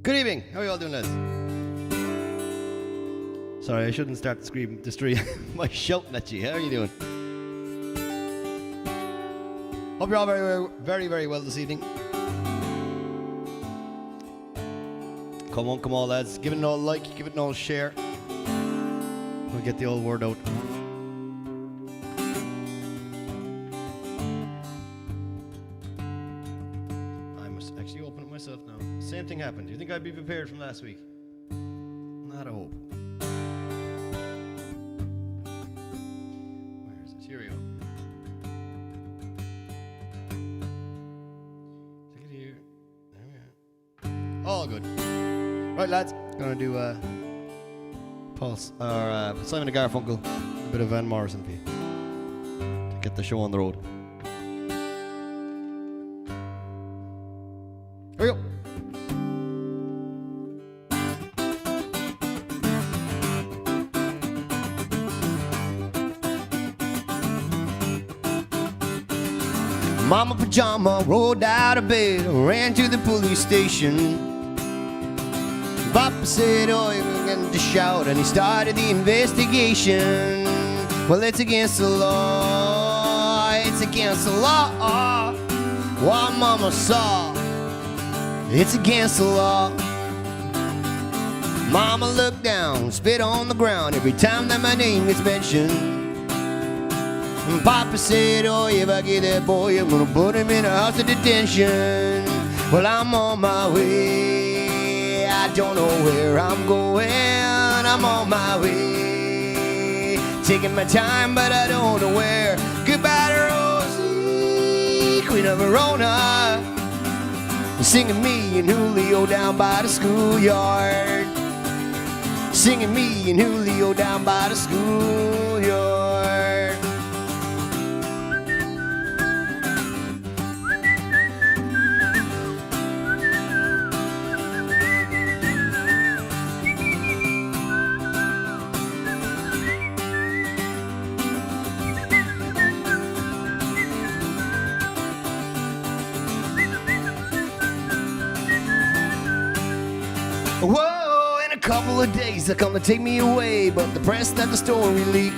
Good evening. How are you all doing, lads? Sorry, I shouldn't start the scream by shouting at you. How are you doing? Hope you're all very, very well this evening. Come on, lads. Give it an old like, give it an old share. We'll get the old word out. I must actually open it myself now. Same thing happened. Do you think I'd be prepared from last week? Not a hope. Where is it? Here we go. Take it here. There we are. All good. Right, lads. Gonna do Pulse or Simon and Garfunkel, a bit of Van Morrison for you to get the show on the road. Here we go. Mama Pajama rolled out of bed, ran to the police station. Papa said, oh, you're going to shout, and he started the investigation. Well, it's against the law, it's against the law. What Mama saw, it's against the law. Mama looked down, spit on the ground every time that my name gets mentioned. And Papa said, oh, if I get that boy, I'm gonna put him in a house of detention. Well, I'm on my way. I don't know where I'm going, I'm on my way. Taking my time, but I don't know where. Goodbye to Rosie, Queen of Verona. Singing me and Julio down by the schoolyard. Singing me and Julio down by the schoolyard. Whoa, in a couple of days they're gonna take me away, but the press let the story leak.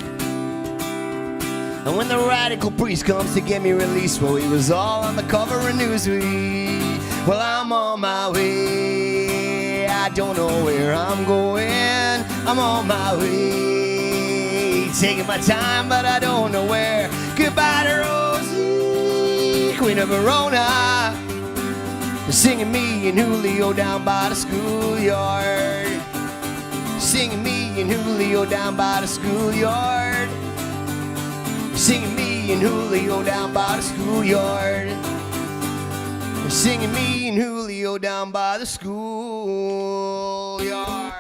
And when the radical priest comes to get me released, well, he was all on the cover of Newsweek. Well, I'm on my way, I don't know where I'm going, I'm on my way. Taking my time, but I don't know where. Goodbye to Rosie, Queen of Verona. Singing me and Julio down by the schoolyard. Singing me and Julio down by the schoolyard. Singing me and Julio down by the schoolyard. Singing me and Julio down by the schoolyard.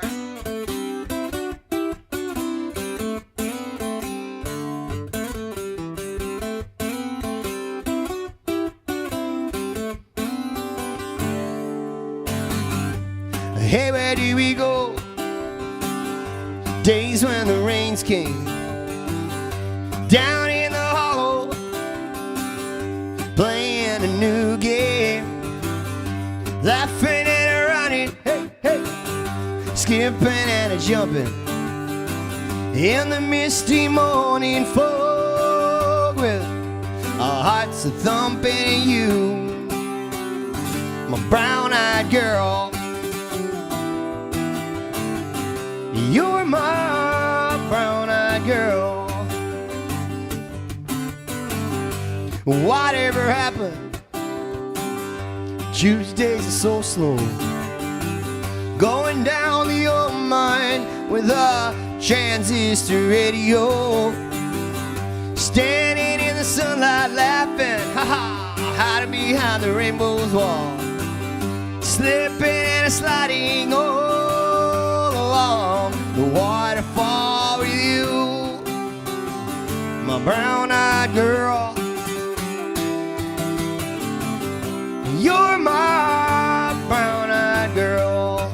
Hey, where do we go? Days when the rains came down in the hollow, playing a new game, laughing and running, hey, hey, skipping and jumping in the misty morning fog, with our hearts a thumping. You, my brown-eyed girl, you're my brown-eyed girl. Whatever happened, Tuesdays are so slow. Going down the old mine with a transistor radio. Standing in the sunlight laughing, ha-ha, hiding behind the rainbow's wall. Slipping and sliding all along the waterfall with you, my brown-eyed girl. You're my brown-eyed girl.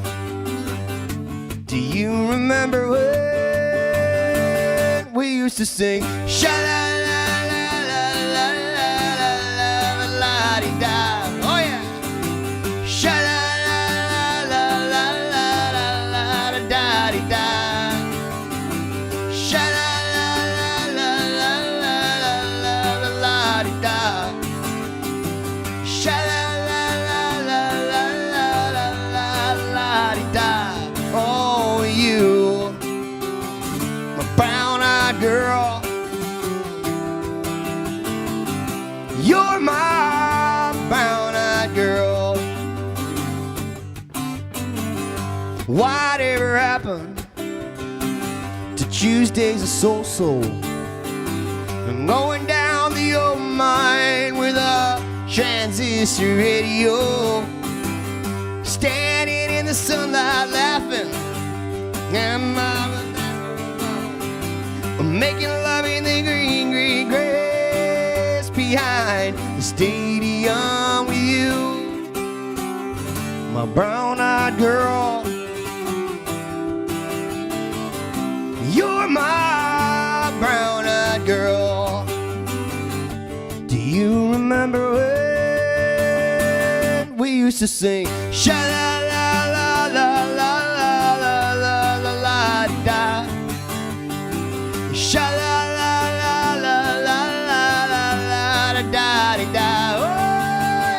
Do you remember when we used to sing sha-la-la-la-la-la-la-la-la-la-di-da? Oh yeah, sha-la-la-la-la-la-la. brown-eyed girl. Whatever happened to Tuesdays of so-so? I'm going down the old mine with a transistor radio, standing in the sunlight laughing, and I'm making love in the green, green grass behind the stadium with you, my brown-eyed girl. You're my brown-eyed girl. Do you remember when we used to sing sha-la-la-la-la-la-la-la-la-la-la-da, sha-la-la-la-la-la-la-la-la-da-da-da, oh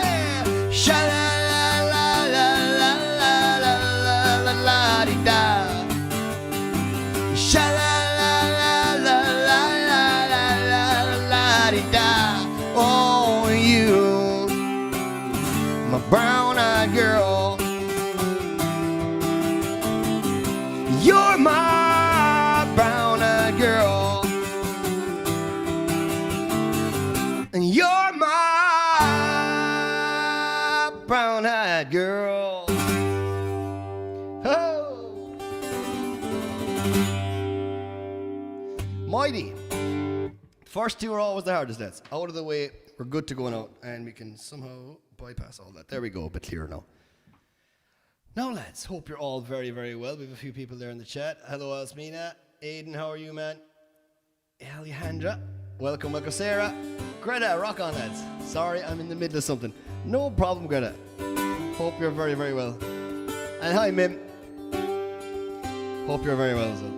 yeah, sha-la-la-la-la-la-la-la-la-la-da, sha-la-la-la-la-la-la-la-la-da. Oh, you, my brown-eyed girl. You're my brown-eyed girl. And you're my brown-eyed girl. Oh. Mighty. First two are always the hardest. That's out of the way. We're good to go now, and we can somehow bypass all that. There we go, a bit clearer now. Now, lads, hope you're all very, very well. We have a few people there in the chat. Hello, Alsmina. Aiden, how are you, man? Alejandra. Welcome, Sarah. Greta, rock on, lads. Sorry, I'm in the middle of something. No problem, Greta. Hope you're very, very well. And hi, Mim. Hope you're very well as well.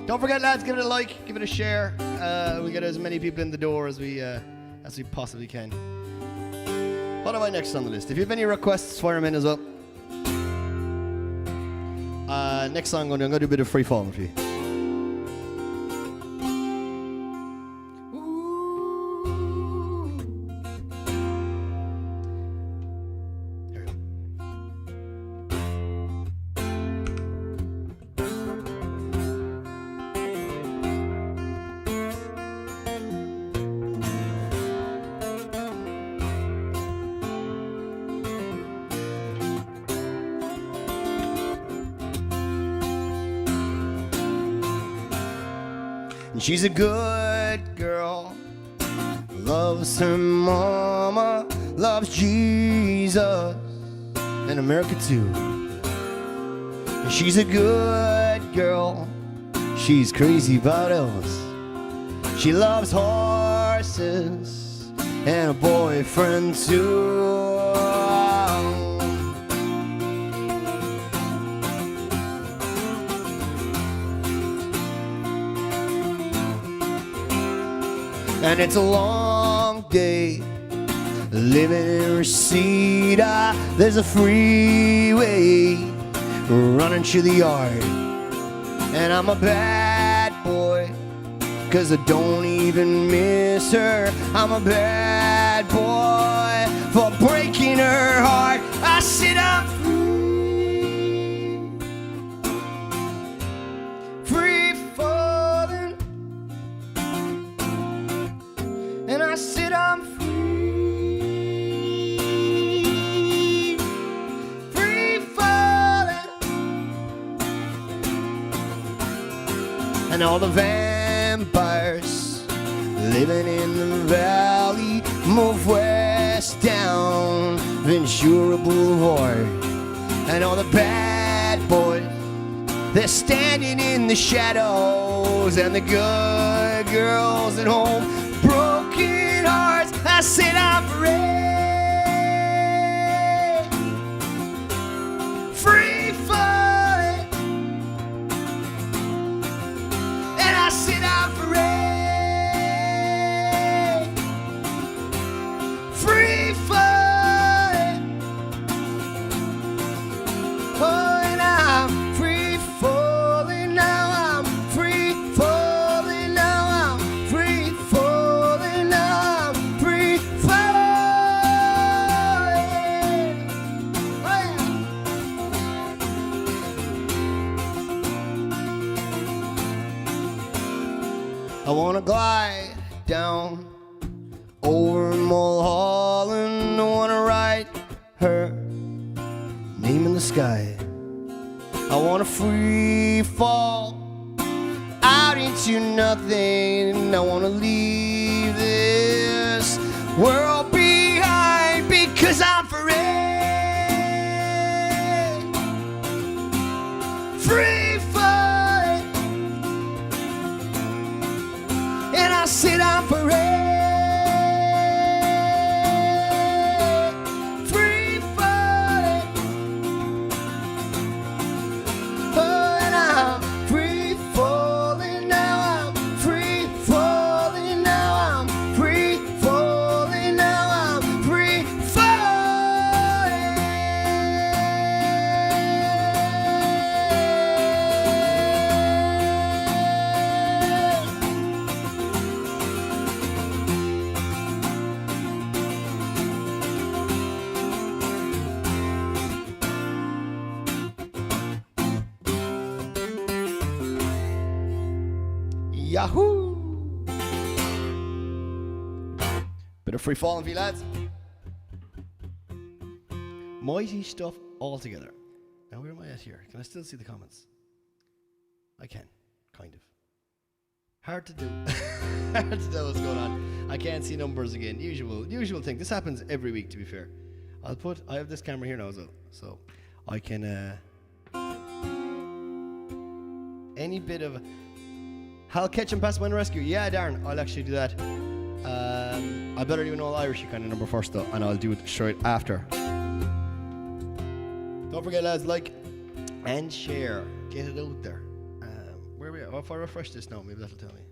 Don't forget, lads, give it a like, give it a share. We get as many people in the door as we possibly can. What am I next on the list? If you have any requests, fire them in as well. Next song I'm going to do a bit of free fall with you. She's a good girl, loves her mama, loves Jesus, and America too. She's a good girl, she's crazy about Elvis. She loves horses and a boyfriend too. And it's a long day living in Reseda. There's a freeway running through the yard. And I'm a bad boy, 'cause I don't even miss her. I'm a bad boy for breaking her heart. I sit up free falling, and I sit I'm free falling, and all the vampires living in the valley move west down Ventura Boulevard, and all the bad boys, they're standing in the shadows, and the good girls at home, broken hearts. I said I'm free falling, and I said I'm free falling. Oh, and I'm free falling now. I'm free falling now. I'm free falling now. I'm free falling. wanna glide down over Mulholland. I wanna write her name in the sky. I wanna free fall out into nothing. I wanna leave this world behind because I'm free. Free falling. And I said I'm free. Free falling. Oh, and I'm free falling now. I'm free falling now. I'm free falling now. I'm free falling. Yahoo! Bit of free falling for you lads. Mighty stuff altogether. Now where am I at here? Can I still see the comments? I can, kind of. Hard to do. Hard to tell what's going on. I can't see numbers again. Usual thing. This happens every week, to be fair. I have this camera here now as well, so I can any bit of Hal catch and pass by the rescue. Yeah, Darren, I'll actually do that. I better do an all Irish kind of number first though, and I'll do it straight after. Don't forget, lads, like and share. Get it out there. Where are we at? Oh, if I refresh this now, maybe that'll tell me.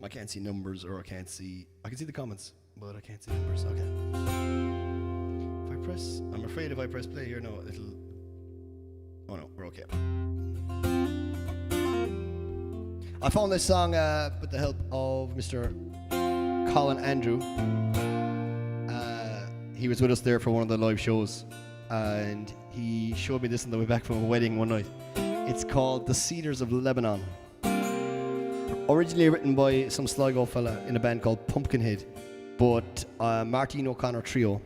I can't see numbers, or I can see the comments, but I can't see numbers. Okay. I'm afraid if I press play here, no, it'll. Oh no, we're okay. I found this song with the help of Mr. Colin Andrew. He was with us there for one of the live shows, and he showed me this on the way back from a wedding one night. It's called The Cedars of Lebanon. Originally written by some Sligo fella in a band called Pumpkinhead, but Martin O'Connor Trio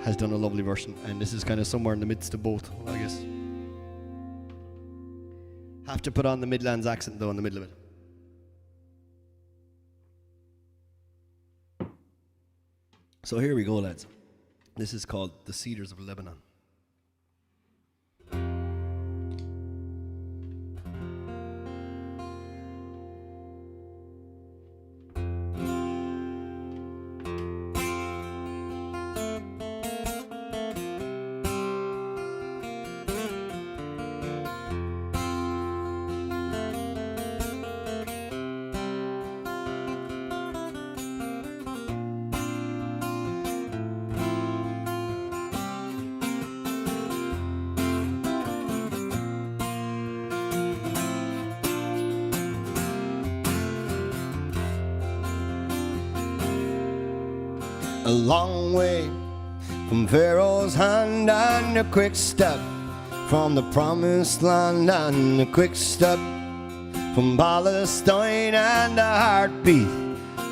has done a lovely version, and this is kind of somewhere in the midst of both, I guess. Have to put on the Midlands accent though in the middle of it. So here we go, lads. This is called The Cedars of Lebanon. A long way from Pharaoh's hand and a quick step from the promised land, and a quick step from Palestine, and a heartbeat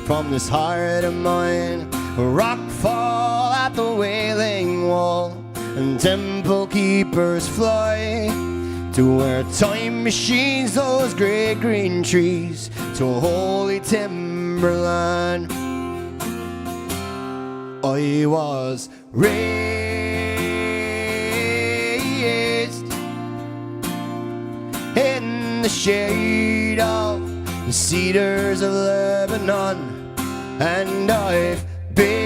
from this heart of mine. A rock fall at the Wailing Wall, and temple keepers fly to where time machines those great green trees to a holy timberland. I was raised in the shade of the cedars of Lebanon, and I've bathed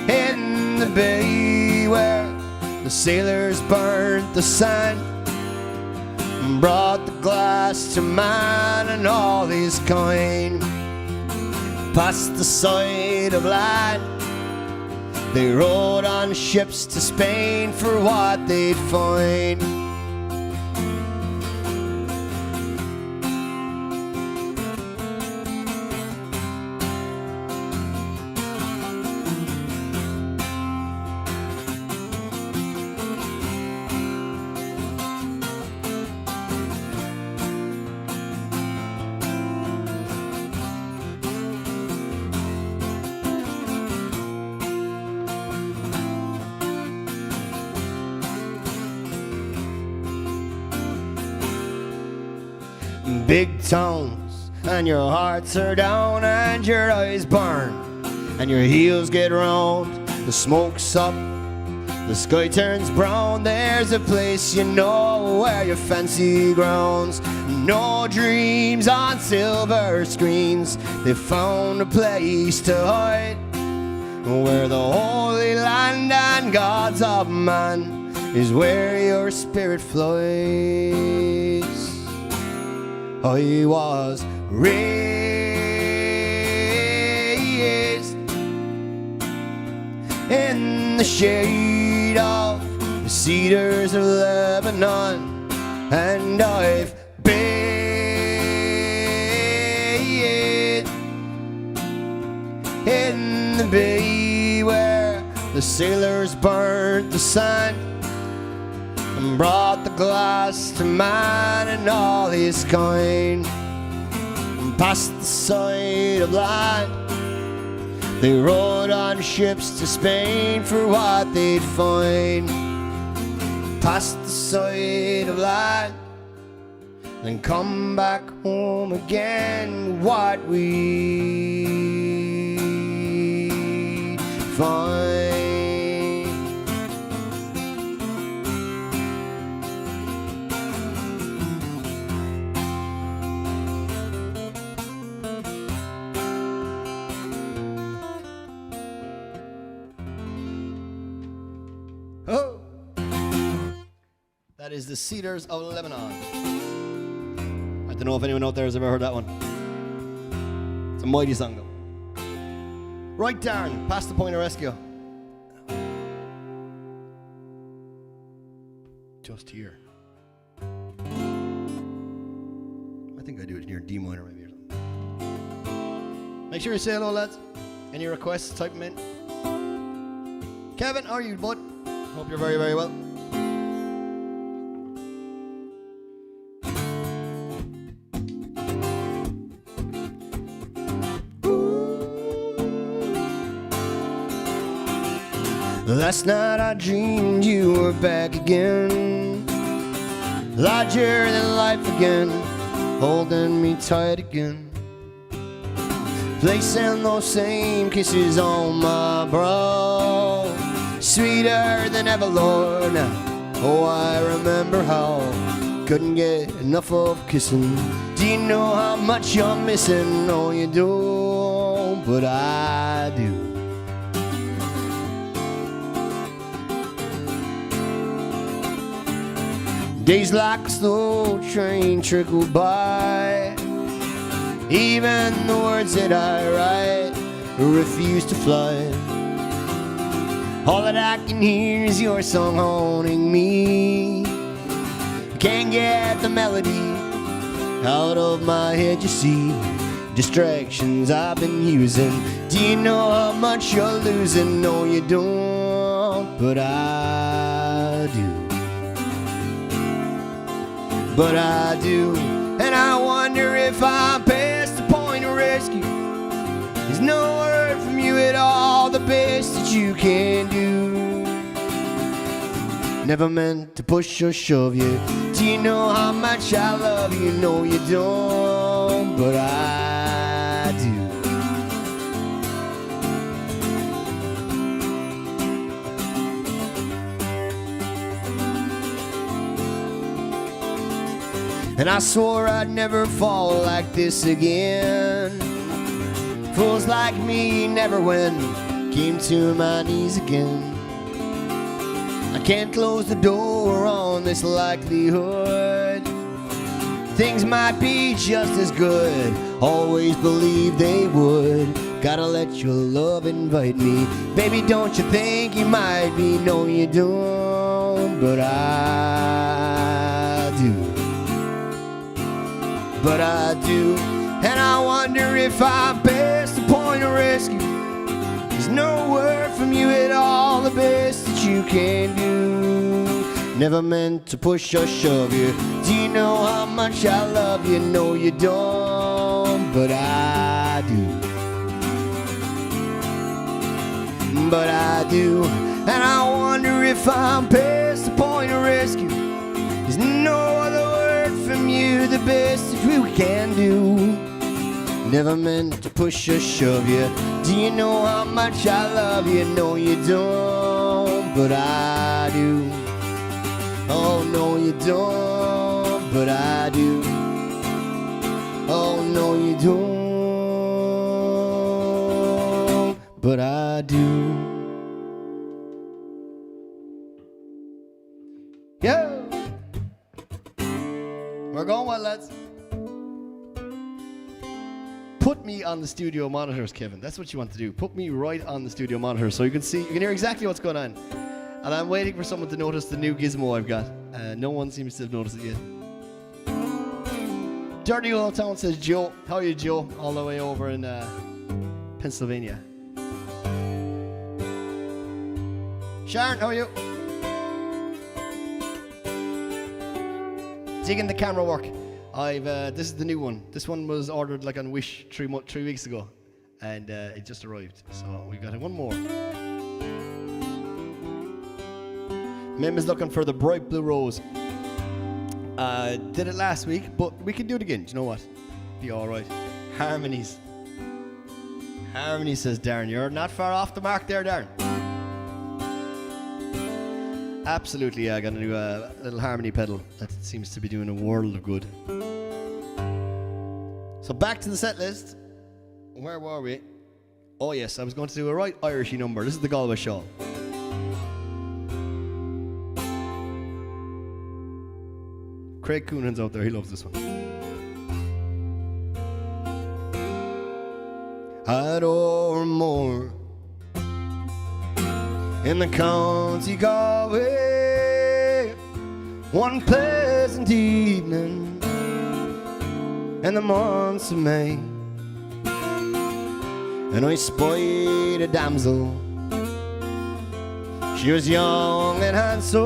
in the bay where the sailors burnt the sand, brought the glass to man and all his kind. Past the side of land, they rode on ships to Spain for what they'd find. big towns, and your hearts are down and your eyes burn and your heels get round. The smoke's up, the sky turns brown. There's a place you know where you fancy grounds. No dreams on silver screens. They found a place to hide where the holy land and gods of man is where your spirit flies. I was raised in the shade of the cedars of Lebanon, and I've bathed in the bay where the sailors burnt the sand and brought the glass to man and all his kind. And past the side of land, they rode on ships to Spain for what they'd find. Past the side of land, then come back home again. What we find. Oh, that is the Cedars of Lebanon. I don't know if anyone out there has ever heard that one. It's a mighty song though. Right, Darren, past the point of rescue. Just here. I think I do it near D minor maybe or something. Make sure you say hello, lads. Any requests, type them in. Kevin, how are you, bud? Hope you're very, very well. Last night I dreamed you were back again, larger than life again, holding me tight again, placing those same kisses on my brow, sweeter than ever, Lord. Oh, I remember how couldn't get enough of kissing. Do you know how much you're missing? No, you don't, but I do. Days like a slow train trickle by. Even the words that I write refuse to fly. All that I can hear is your song haunting me. Can't get the melody out of my head, you see. Distractions I've been using. Do you know how much you're losing? No, you don't, but I do. But I do, and I wonder if I'm past the point of rescue. There's no word from you at all, the best that you can do. Never meant to push or shove you. Do you know how much I love you? No, you don't, but I do. And I swore I'd never fall like this again. Fools like me never win. Came to my knees again. I can't close the door on this likelihood. Things might be just as good. Always believed they would. Gotta let your love invite me. Baby, don't you think you might be? No, you don't, but I do. But I do, and I wonder if I'm past the point of rescue. There's no word from you at all, the best that you can do. Never meant to push or shove you. Do you know how much I love you? No, you don't, but I do. But I do, and I wonder if I'm past the point of rescue. There's no other word from you, the best that we we can do. Never meant to push or shove you. Do you know how much I love you? No, you don't, but I do. Oh, no, you don't, but I do. Oh, no, you don't, but I do. Yo! We're going well, lads. Put me on the studio monitors, Kevin. That's what you want to do. Put me right on the studio monitors so you can see, you can hear exactly what's going on. And I'm waiting for someone to notice the new gizmo I've got. No one seems to have noticed it yet. Dirty Old Town says, Joe. How are you, Joe? All the way over in Pennsylvania. Sharon, how are you? Digging the camera work. This is the new one. This one was ordered like on Wish 3 weeks ago, and it just arrived. So we've got one more. Mem is looking for the bright blue rose. Did it last week, but we can do it again. Do you know what? Be all right. Harmonies. Harmony, says Darren. You're not far off the mark there, Darren. Absolutely, I got a new little harmony pedal that seems to be doing a world of good. So back to the set list. Where were we? Oh yes, I was going to do a right Irishy number. This is the Galway Shot. Craig Coonan's out there, he loves this one. I'd or more in the county Galway, one pleasant evening in the months of May, and I spied a damsel. She was young and handsome,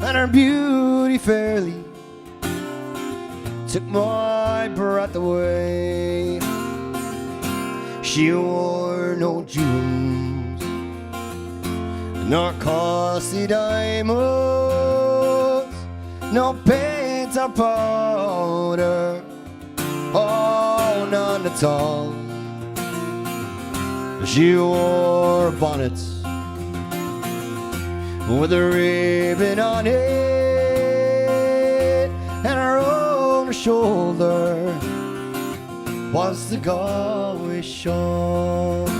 and her beauty fairly took my breath away. She wore no jewels, nor costly diamonds, no paint or powder, oh, none at all. She wore a bonnet with a ribbon on it, and her on her shoulder was the Galway Shot.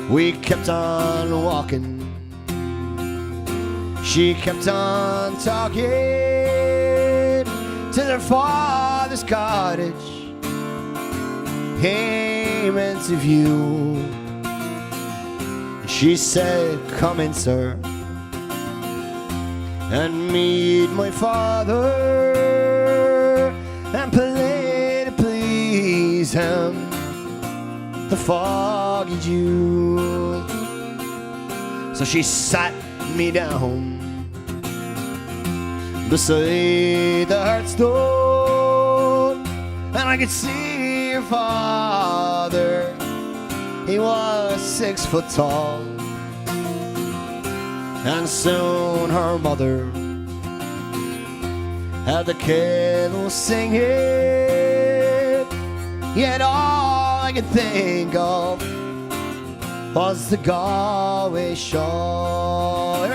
We kept on walking, she kept on talking, to their father's cottage came into view. She said, come in, sir, and meet my father, and play to please him, the foggy Jew. So she sat me down beside the hearthstone, and I could see her father. He was 6 foot tall, and soon her mother had the kettle singing. Yet all I could think of was the Galway Shot.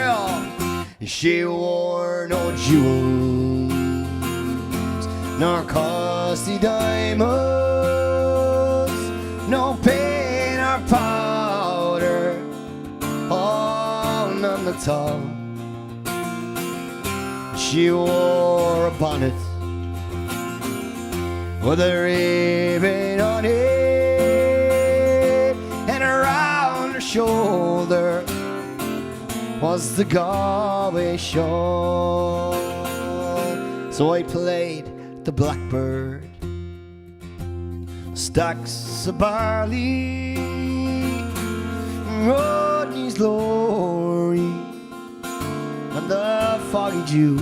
She wore no jewels, nor costly diamonds, no paint or powder, oh, none at all. She wore a bonnet with a ribbon on it, and around her shoulder was the Galway Shot. So I played the blackbird, stacks of barley, Rodney's glory, and the foggy Jew.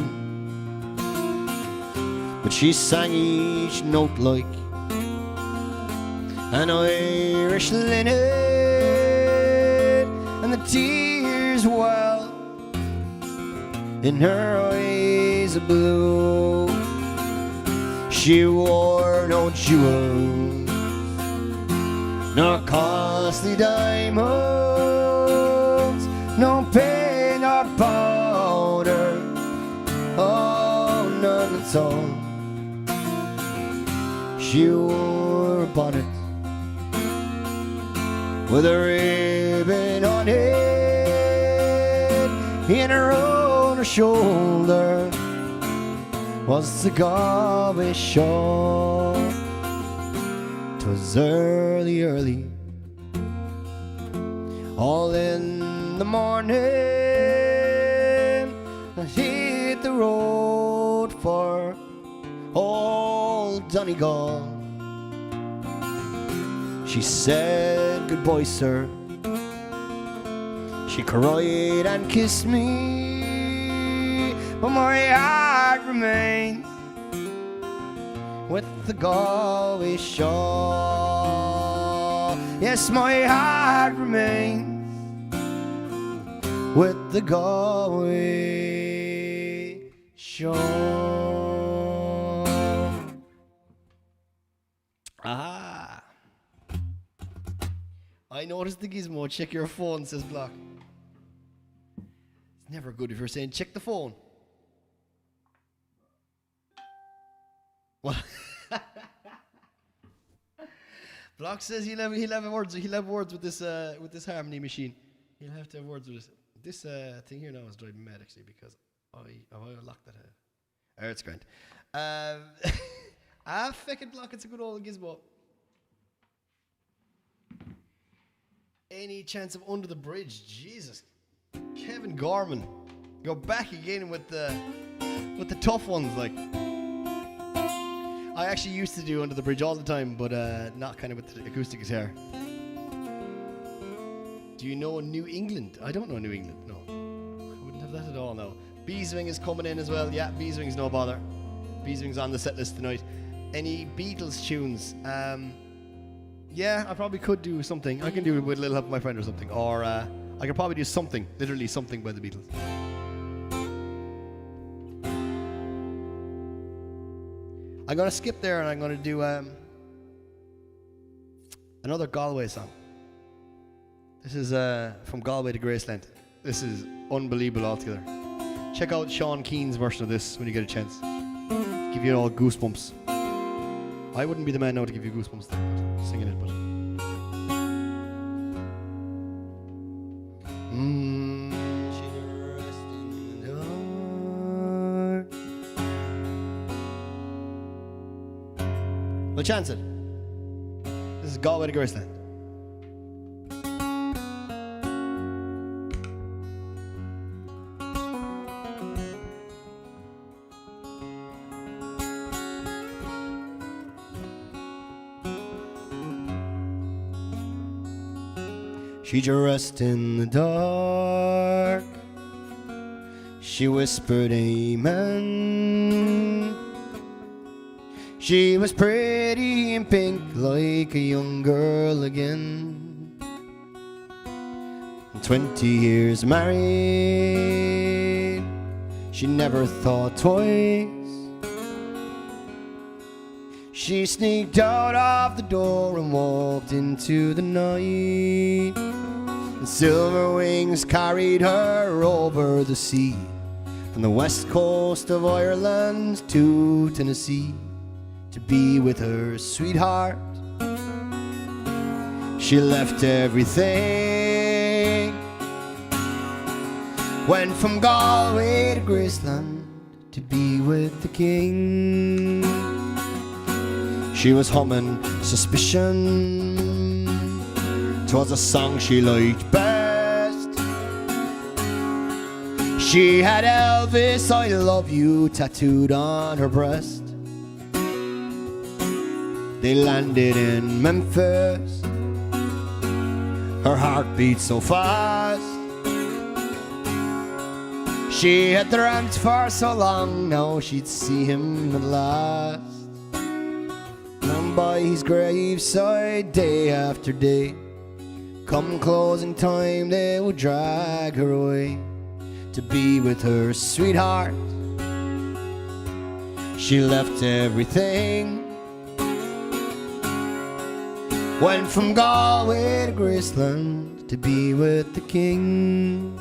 But she sang each note like an Irish linnet, and the tears well in her eyes of blue. She wore no jewels, nor costly diamonds, no paint or powder, oh, none at all. She wore a bonnet with a ribbon on it, and around her shoulder was the Galway Shot. 'Twas early, early, all in the morning, I hit the road for old Donegal. She said goodbye, sir. She cried and kissed me, but my heart remains with the Galway Shot. Yes, my heart remains with the Galway Shot. Ah, I noticed the gizmo. Check your phone, says Block. It's never good if you're saying check the phone. Well, Block says he'll have words with this harmony machine. He'll have to have words with this thing here now is driving me mad actually because I locked that out. Oh, it's grand. Feckin' Block, it's a good old gizmo. Any chance of Under the Bridge? Jesus, Kevin Gorman, go back again with the tough ones like. I actually used to do Under the Bridge all the time, but not kind of with the acoustic guitar. Do you know New England? I don't know New England, no. I wouldn't have that at all, no. Beeswing is coming in as well. Yeah, Beeswing's no bother. Beeswing's on the set list tonight. Any Beatles tunes? Yeah, I probably could do something. I can do it with a little help of my friend or something. Or I could probably do something, literally something by the Beatles. I'm going to skip there and I'm going to do another Galway song. This is from Galway to Graceland. This is unbelievable altogether. Check out Sean Keane's version of this when you get a chance. Give you all goosebumps. I wouldn't be the man now to give you goosebumps there, but singing it, but... We'll chance it. This is Galway to Graceland. She dressed in the dark. She whispered amen. She was pretty and pink like a young girl again. 20 years married, she never thought twice. She sneaked out of the door and walked into the night. And silver wings carried her over the sea, from the west coast of Ireland to Tennessee, to be with her sweetheart. She left everything, went from Galway to Graceland to be with the king. She was humming Suspicion, 'twas a song she liked best. She had Elvis' I love you tattooed on her breast. They landed in Memphis, her heart beat so fast. She had dreamt for so long, now she'd see him at last. And by his graveside day after day, come closing time they would drag her away to be with her sweetheart. She left everything, went from Galway to Graceland to be with the king.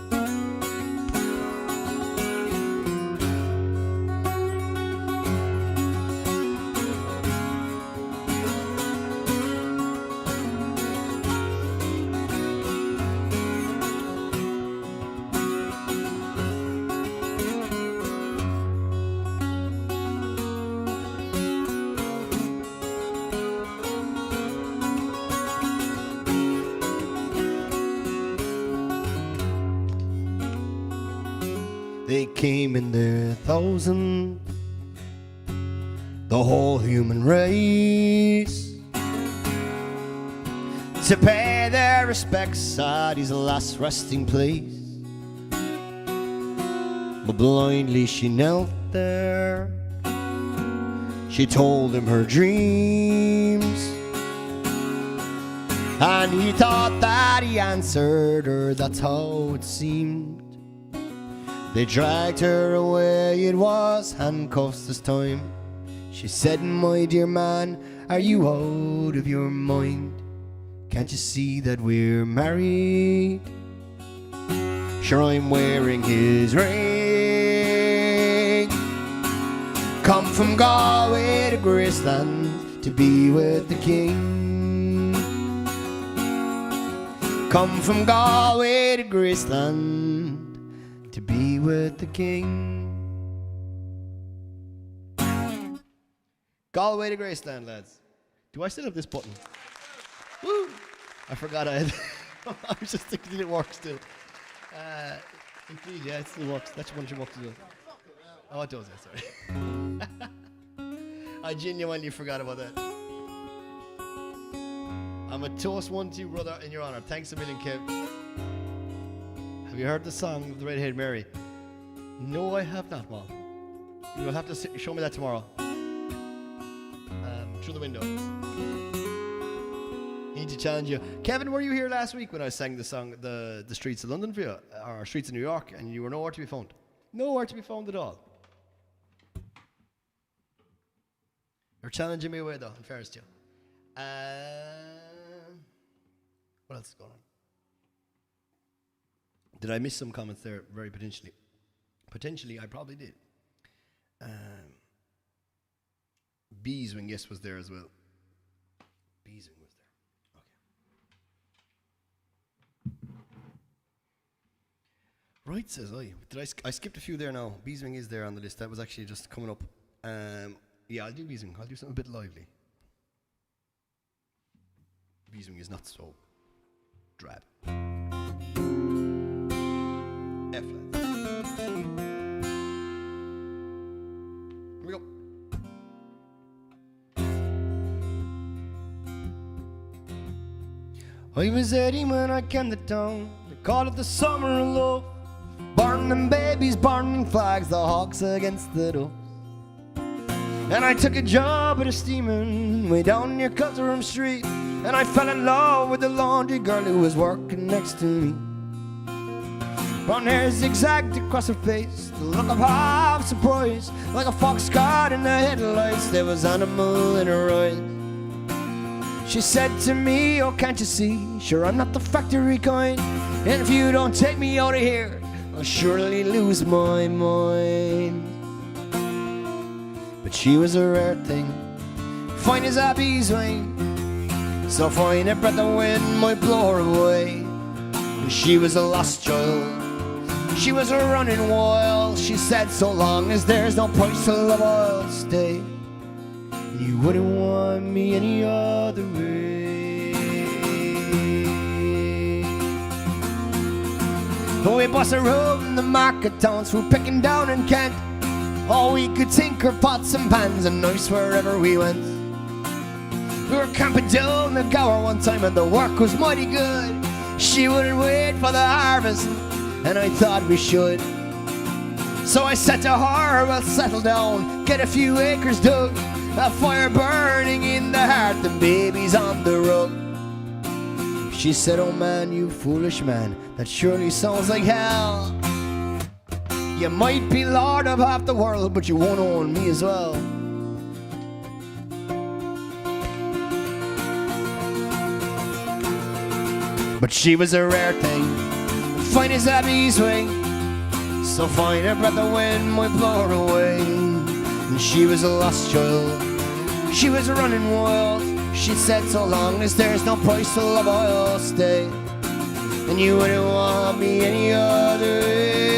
They came in their thousands, the whole human race, to pay their respects at his last resting place. But blindly she knelt there, she told him her dreams, and he thought that he answered her, that's how it seemed. They dragged her away, it was handcuffs this time. She said, my dear man, are you out of your mind? Can't you see that we're married? Sure, I'm wearing his ring. Come from Galway to Graceland to be with the king. Come from Galway to Graceland to be with the king. Galway to Graceland, lads. Do I still have this button? Woo! I forgot I had. I was just thinking, did it work still? Indeed, yeah, it still works. That's one you want to do. Oh, it does, yeah, sorry. I genuinely forgot about that. I'm a toast one to you, brother, in your honor. Thanks a million, Kev. Have you heard the song of the Redhead Mary? No, I have not, Mom. You'll have to show me that tomorrow. Through the window. Need to challenge you. Kevin, were you here last week when I sang the song, the Streets of London for you? Or Streets of New York, and you were nowhere to be found? Nowhere to be found at all. You're challenging me away, though, in fairness to you. What else is going on? Did I miss some comments there? Very potentially. Potentially, I probably did. Beeswing, yes, was there as well. Beeswing was there. Okay. Right, says I. I skipped a few there now. Beeswing is there on the list. That was actually just coming up. Yeah, I'll do Beeswing. I'll do something a bit lively. Beeswing is not so drab. F flat. Here we go. I was 18 when I came to town. They called it the summer of love. Burning babies, burning flags, the hawks against the doves. And I took a job at a steaming way down near Cutterham Street. And I fell in love with the laundry girl who was working next to me. Brown hair zigzagged across her face, the look of half surprise, like a fox caught in the headlights. There was animal in her eyes. She said to me, oh, can't you see? Sure, I'm not the factory kind, and if you don't take me out of here, I'll surely lose my mind. But she was a rare thing, fine as a bee's wing, so fine a breath of wind might blow her away. And she was a lost child, she was a running wild. She said, so long as there's no price to love, I'll stay. You wouldn't want me any other way. We bust a road in the market towns, through picking down in Kent. All we could tinker pots and pans and knives wherever we went. We were camping down the Gower one time and the work was mighty good. She wouldn't wait for the harvest and I thought we should. So I said to her, well, settle down, get a few acres dug, a fire burning in the hearth and babies on the rug. She said, oh man, you foolish man, that surely sounds like hell. You might be lord of half the world, but you won't own me as well. But she was a rare thing, fine as a bee's wing, so fine a breath of wind might blow her away. And she was a lost child, she was running wild. She said, so long as there's no price to love, I'll stay. And you wouldn't want me any other way.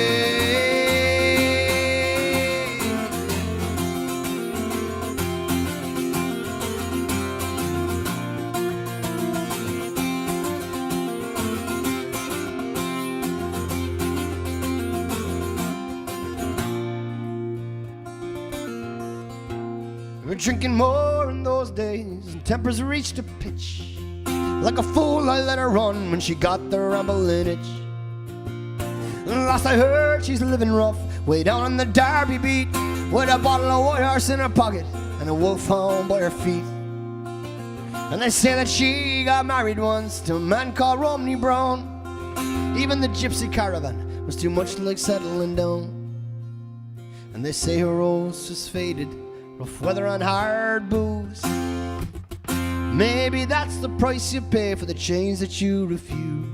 We were drinking more in those days, and tempers reached a pitch. Like a fool I let her run when she got the rambling itch. And last I heard she's living rough, way down on the Derby beat, with a bottle of white horse in her pocket and a wolfhound by her feet. And they say that she got married once to a man called Romney Brown. Even the gypsy caravan was too much like settling down. And they say her rose was faded, rough weather and hard booze. Maybe that's the price you pay for the change that you refuse.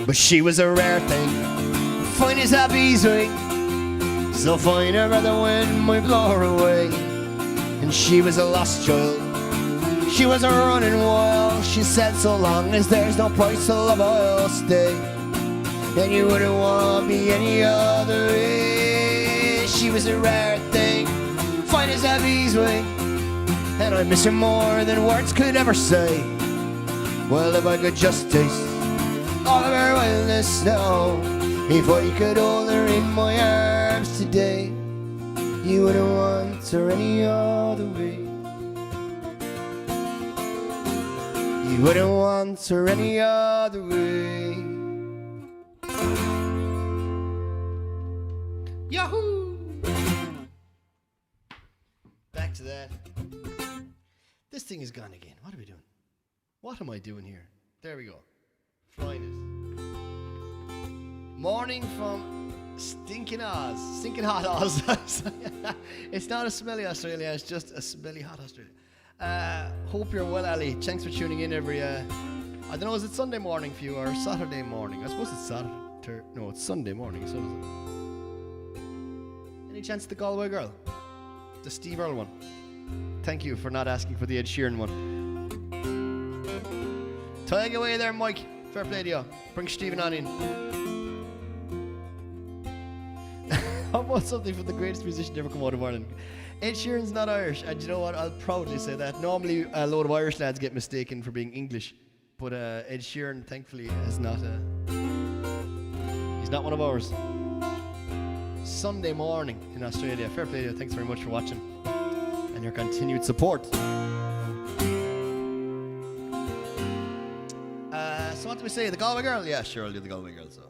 But she was a rare thing, fine as a bee's wing, so fine her brother wind might blow her away. And she was a lost child, she was a running wild. She said, so long as there's no price to love, I'll stay. And you wouldn't want me any other way. She was a rare thing, fine as a bee's wing, and I miss her more than words could ever say. Well, if I could just taste all of her wildness now, if I could hold her in my arms today, you wouldn't want her any other way. You wouldn't want her any other way. Yahoo! Back to that. This thing is gone again. What are we doing? What am I doing here? There we go. Flying it. Morning from stinking Oz. Stinking hot Oz. It's not a smelly Australia, it's just a smelly hot Australia. Hope you're well, Ali. Thanks for tuning in every, I don't know, is it Sunday morning for you or Saturday morning? I suppose it's Saturday. No, it's Sunday morning. So is it? Any chance the Galway girl? The Steve Earle one. Thank you for not asking for the Ed Sheeran one. Take away there, Mike. Fair play to you. Bring Stephen on in. How about something from the greatest musician to ever come out of Ireland? Ed Sheeran's not Irish, and you know what? I'll proudly say that. Normally, a load of Irish lads get mistaken for being English, but Ed Sheeran, thankfully, is not. He's not one of ours. Sunday morning in Australia. Fair play to you. Thanks very much for watching and your continued support. So what do we say? The Galway girl? Yeah, sure, I'll do the Galway girl. So,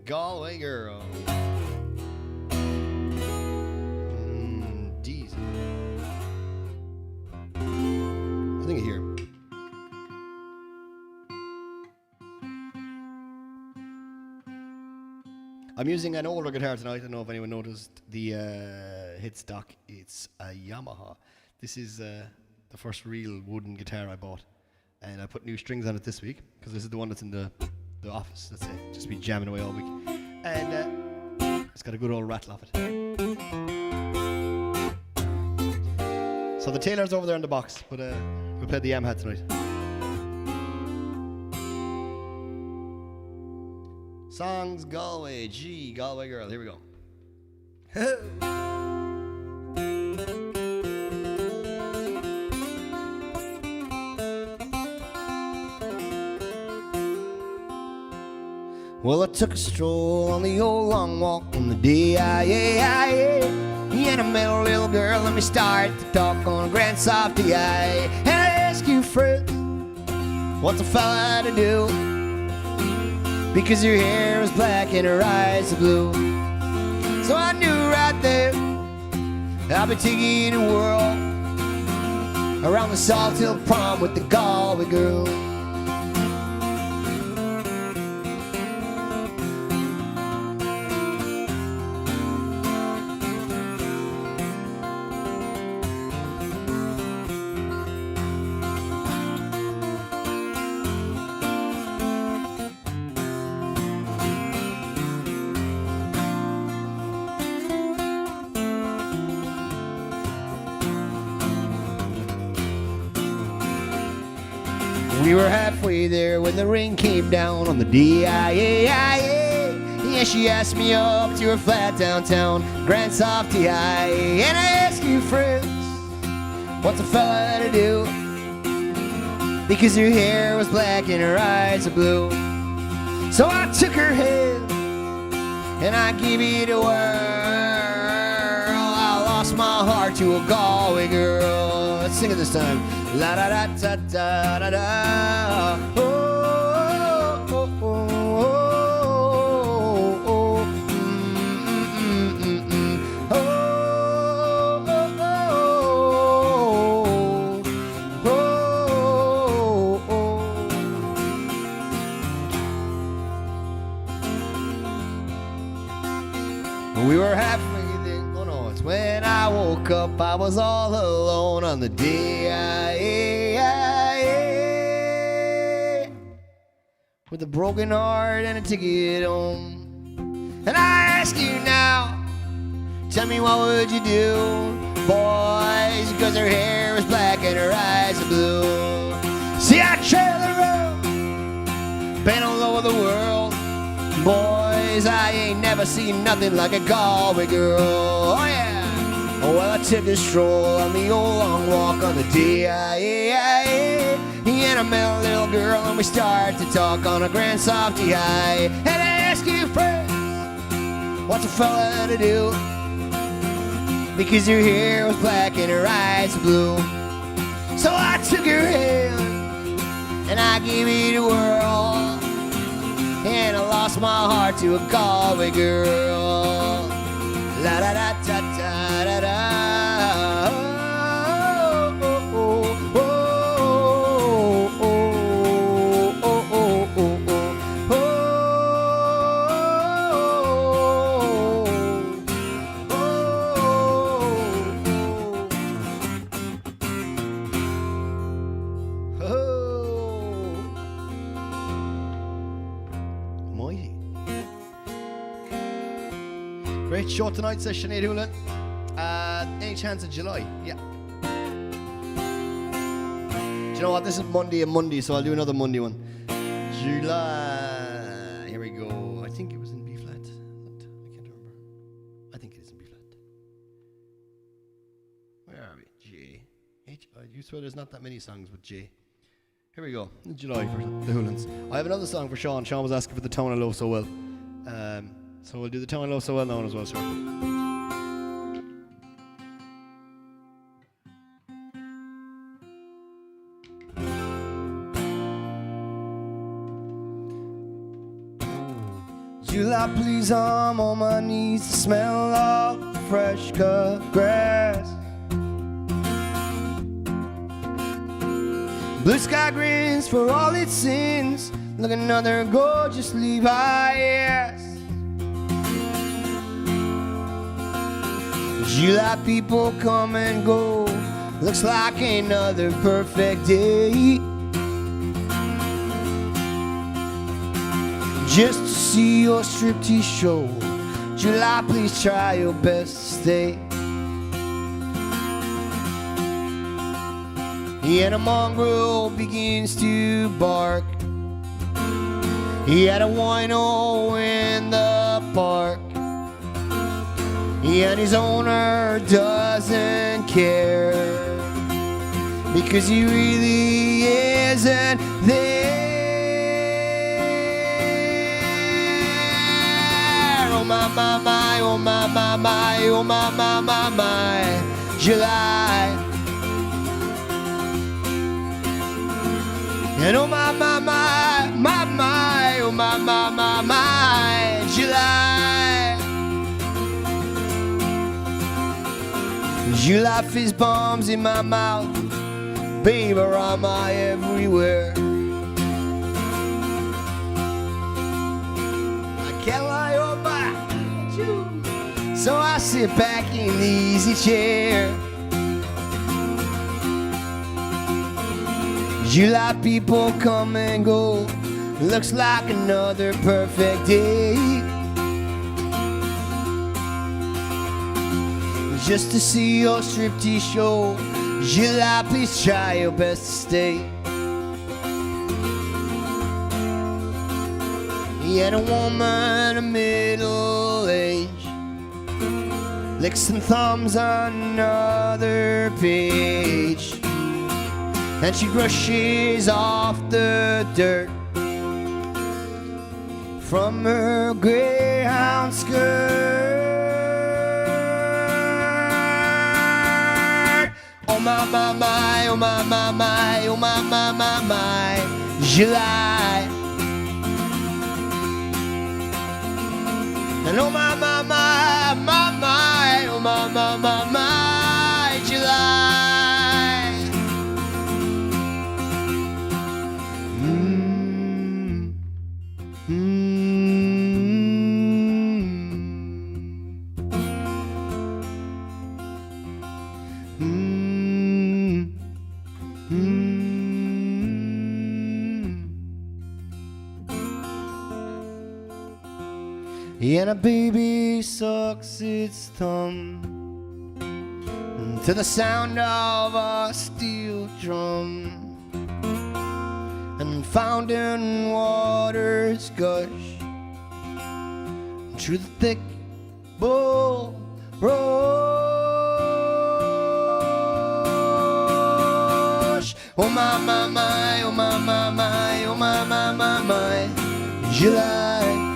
Galway girl. Geez. I think I hear. I'm using an older guitar tonight. I don't know if anyone noticed the headstock. It's a Yamaha. This is the first real wooden guitar I bought. And I put new strings on it this week, because this is the one that's in the office, let's say. Just be jamming away all week. And it's got a good old rattle off it. So the Taylor's over there in the box, but we played the Yamaha tonight. Songs Galway, Galway girl, here we go. Well, I took a stroll on the old long walk on the D-I-A-I-A, and I met a little girl, let me start to talk on Grand Softie Eye. And I asked you, Fred, what's a fella to do? Because your hair was black and her eyes are blue. So I knew right there I'll be taking a whirl around the Salt Hill Prom with the Galway girl. We were halfway there when the rain came down on the D-I-A-I-A. Yeah, she asked me up to her flat downtown, Grand Softie Eye. And I asked you, friends, what's a fella to do? Because her hair was black and her eyes are blue. So I took her hand and I gave it a whirl. I lost my heart to a Galway girl. Let's sing it this time. La da da da da da da. Oh, oh, oh, oh, oh, oh, oh, oh. We were halfway there. Oh no, it's when I woke up, I was all alone on the D-I-A-I-A, with a broken heart and a ticket home. And I ask you now, tell me what would you do, boys, because her hair is black and her eyes are blue. See, I trail around, been all over the world. Boys, I ain't never seen nothing like a Galway girl. Oh yeah. Oh, well, I took a stroll on the old long walk on the D-I-A-I-A. And I met a little girl and we started to talk on a Grand Softie Eye. And I asked you, friends, what's a fella to do? Because her hair was black and her eyes were blue. So I took her hand and I gave it a whirl. And I lost my heart to a Galway girl. La da da da da da da. Oh, oh, oh, oh, oh, oh, oh, oh, oh, oh. Mighty. Great show tonight, Sinead Hoolan. Any chance of July? Yeah. Do you know what? This is Monday and Monday, so I'll do another Monday one. July. Here we go. I think it was in B flat. I can't remember. I think it is in B flat. Where are we? J. H. You swear there's not that many songs with J. Here we go. July for the Hoolans. I have another song for Sean. Sean was asking for the Town I Love So Well. So we'll do the Town I Love So Well now as well, sir. July, please, I'm on my knees. The smell of fresh cut grass. Blue sky grins for all its sins. Look, another gorgeous Levi, yes. July people come and go. Looks like another perfect day. Just to see your striptease show. July, please try your best to stay. And a mongrel begins to bark. He had a wino in the park. And his owner doesn't care, because he really isn't there. Oh my, my, my, oh my, my, my, oh my, my, my, my, July. And oh my, my, my, my, my, oh my, my, my, my, July. July fizz bombs in my mouth, babe, around my everywhere. I can't lie on back, so I sit back in the easy chair. July people come and go. Looks like another perfect day. Just to see your striptease show. July, please try your best to stay. and a woman of middle age licks and thumbs on another page, and she brushes off the dirt from her greyhound skirt. Oh my, my, my, oh my, my, my, oh my, my, my, my, July. And oh my, my, my, my, my, oh my, my, my, my, July. And a baby sucks its thumb to the sound of a steel drum, and fountain waters gush through the thick bulrush. Oh my, my, my, oh my, my, my, oh my, my, my, my, July.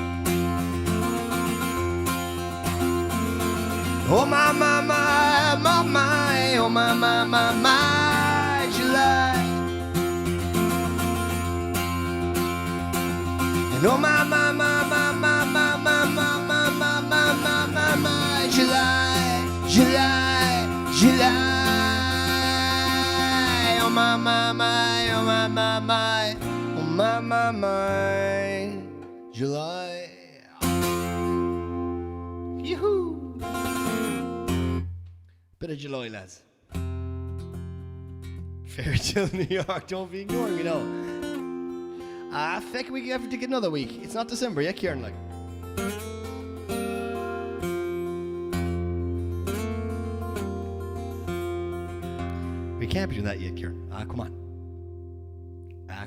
Oh my, my, my, my, my, oh my, my, my, my, July. And oh my, my, my, my, my, my, my, my, my, my, my, my, my, my, July, July, July. Oh my, my, my, oh my, my, my, oh my, my, my, July. Yoo-hoo. Bit of July, lads. Fair till New York, don't be ignoring me now. Feck, we have to take another week. It's not December yet, Kieran, like. We can't be doing that yet, Kieran. Come on.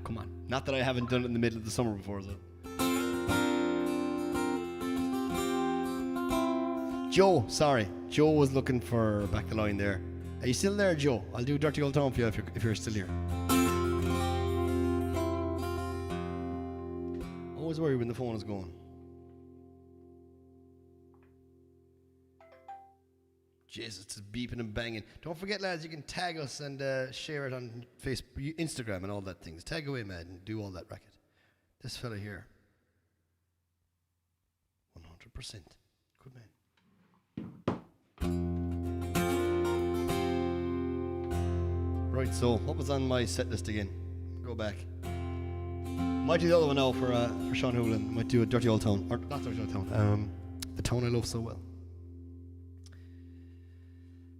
Come on. Not that I haven't done it in the middle of the summer before, so. Joe, sorry. Joe was looking for back the line there. Are you still there, Joe? I'll do Dirty Old Town for you if you're still here. Always worry when the phone is going. Jesus, it's beeping and banging. Don't forget, lads, you can tag us and share it on Facebook, Instagram and all that things. Tag away, man, and do all that racket. This fella here. 100%. Good man. Right, so what was on my set list again? Go back. Might do the other one now for Sean Hoolan. Might do a Dirty Old Town, or not Dirty Old Town. The town I love so well.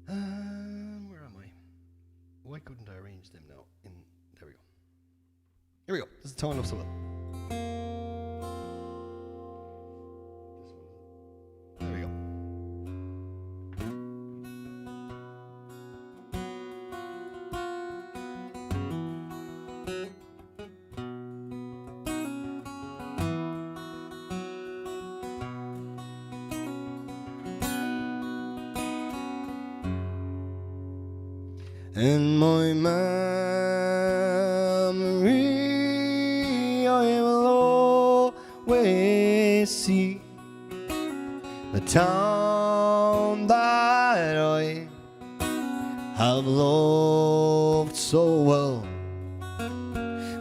Where am I? Why couldn't I arrange them now? There we go. Here we go. This is the town I love so well. There we go. In my memory, I will always see the town that I have loved so well,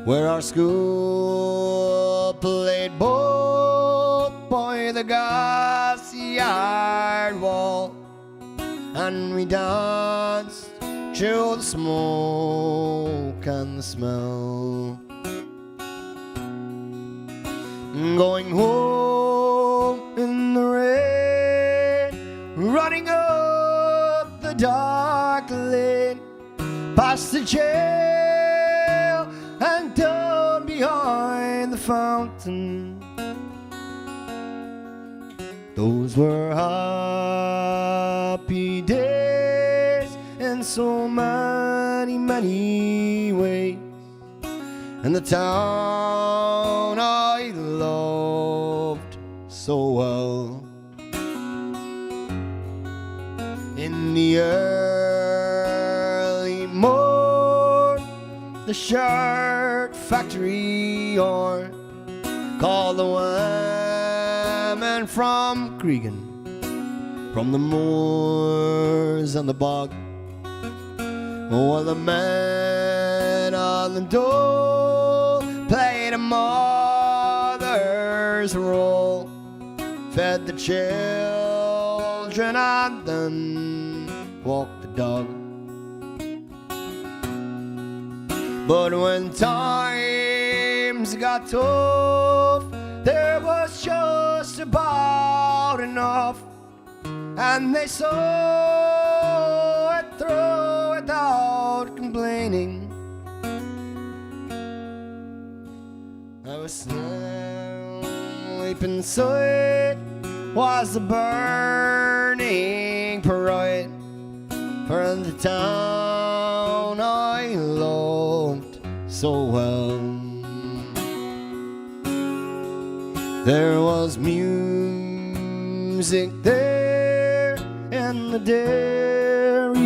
where our school played ball by the gas yard wall, and we danced through the smoke and the smell, going home in the rain, running up the dark lane, past the jail and down behind the fountain. Those were happy days in so many, many ways, and the town I love so well. In the early morn, the shirt factory horn called the women from Cregan, from the moors and the bog, while the men on the dole played a mother's role, fed the children and then walked the dog. But when times got tough, there was just about enough, and they saw it through without complaining. I was asleep inside, was the burning pride for the town I loved so well. There was music there in the dairy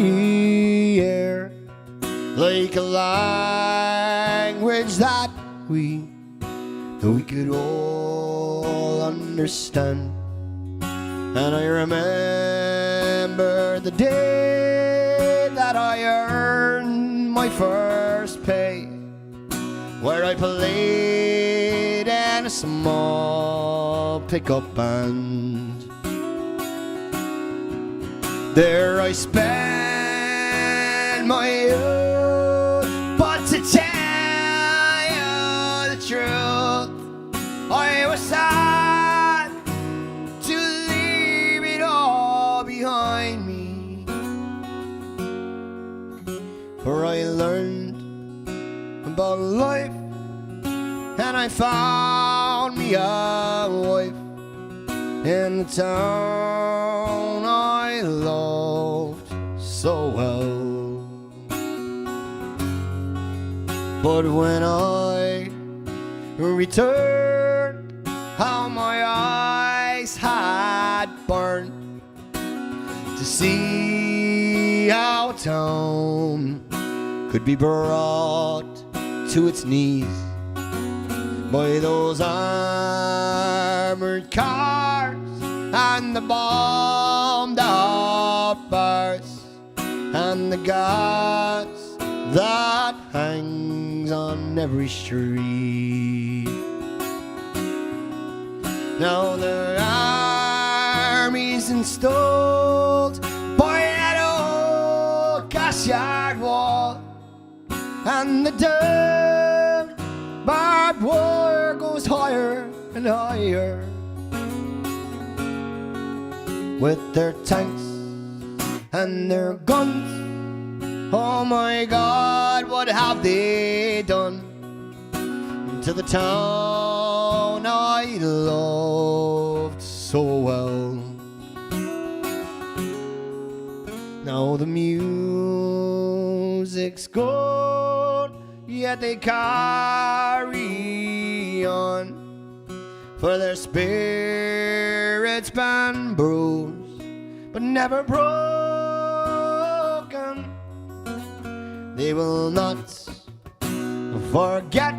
air, like a language that we could all understand. And I remember the day that I earned my first pay, where I played in a small pickup band. There I spent my youth, but to tell you the truth, I was sad to leave it all behind me. For I learned about life, and I found me a wife in the town I loved so well. But when I returned, how my eyes had burned to see how a town could be brought to its knees by those armored cars and the bombed out bars and the gas that hangs on every street. Now the army's installed by that old gas yard wall, and the damn barbed wire goes higher and higher. With their tanks and their guns, oh my God, what have they done to the town I loved so well? Now the music's gone, yet they carry on, for their spirits been bruised but never broken. They will not forget,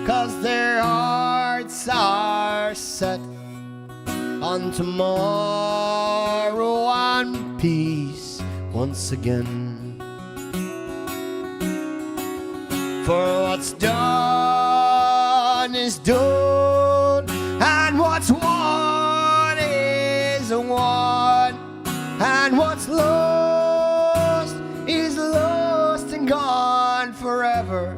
'cause their hearts are set on tomorrow and peace once again. For what's done is done, and what's won is won, and what's lost is lost and gone forever.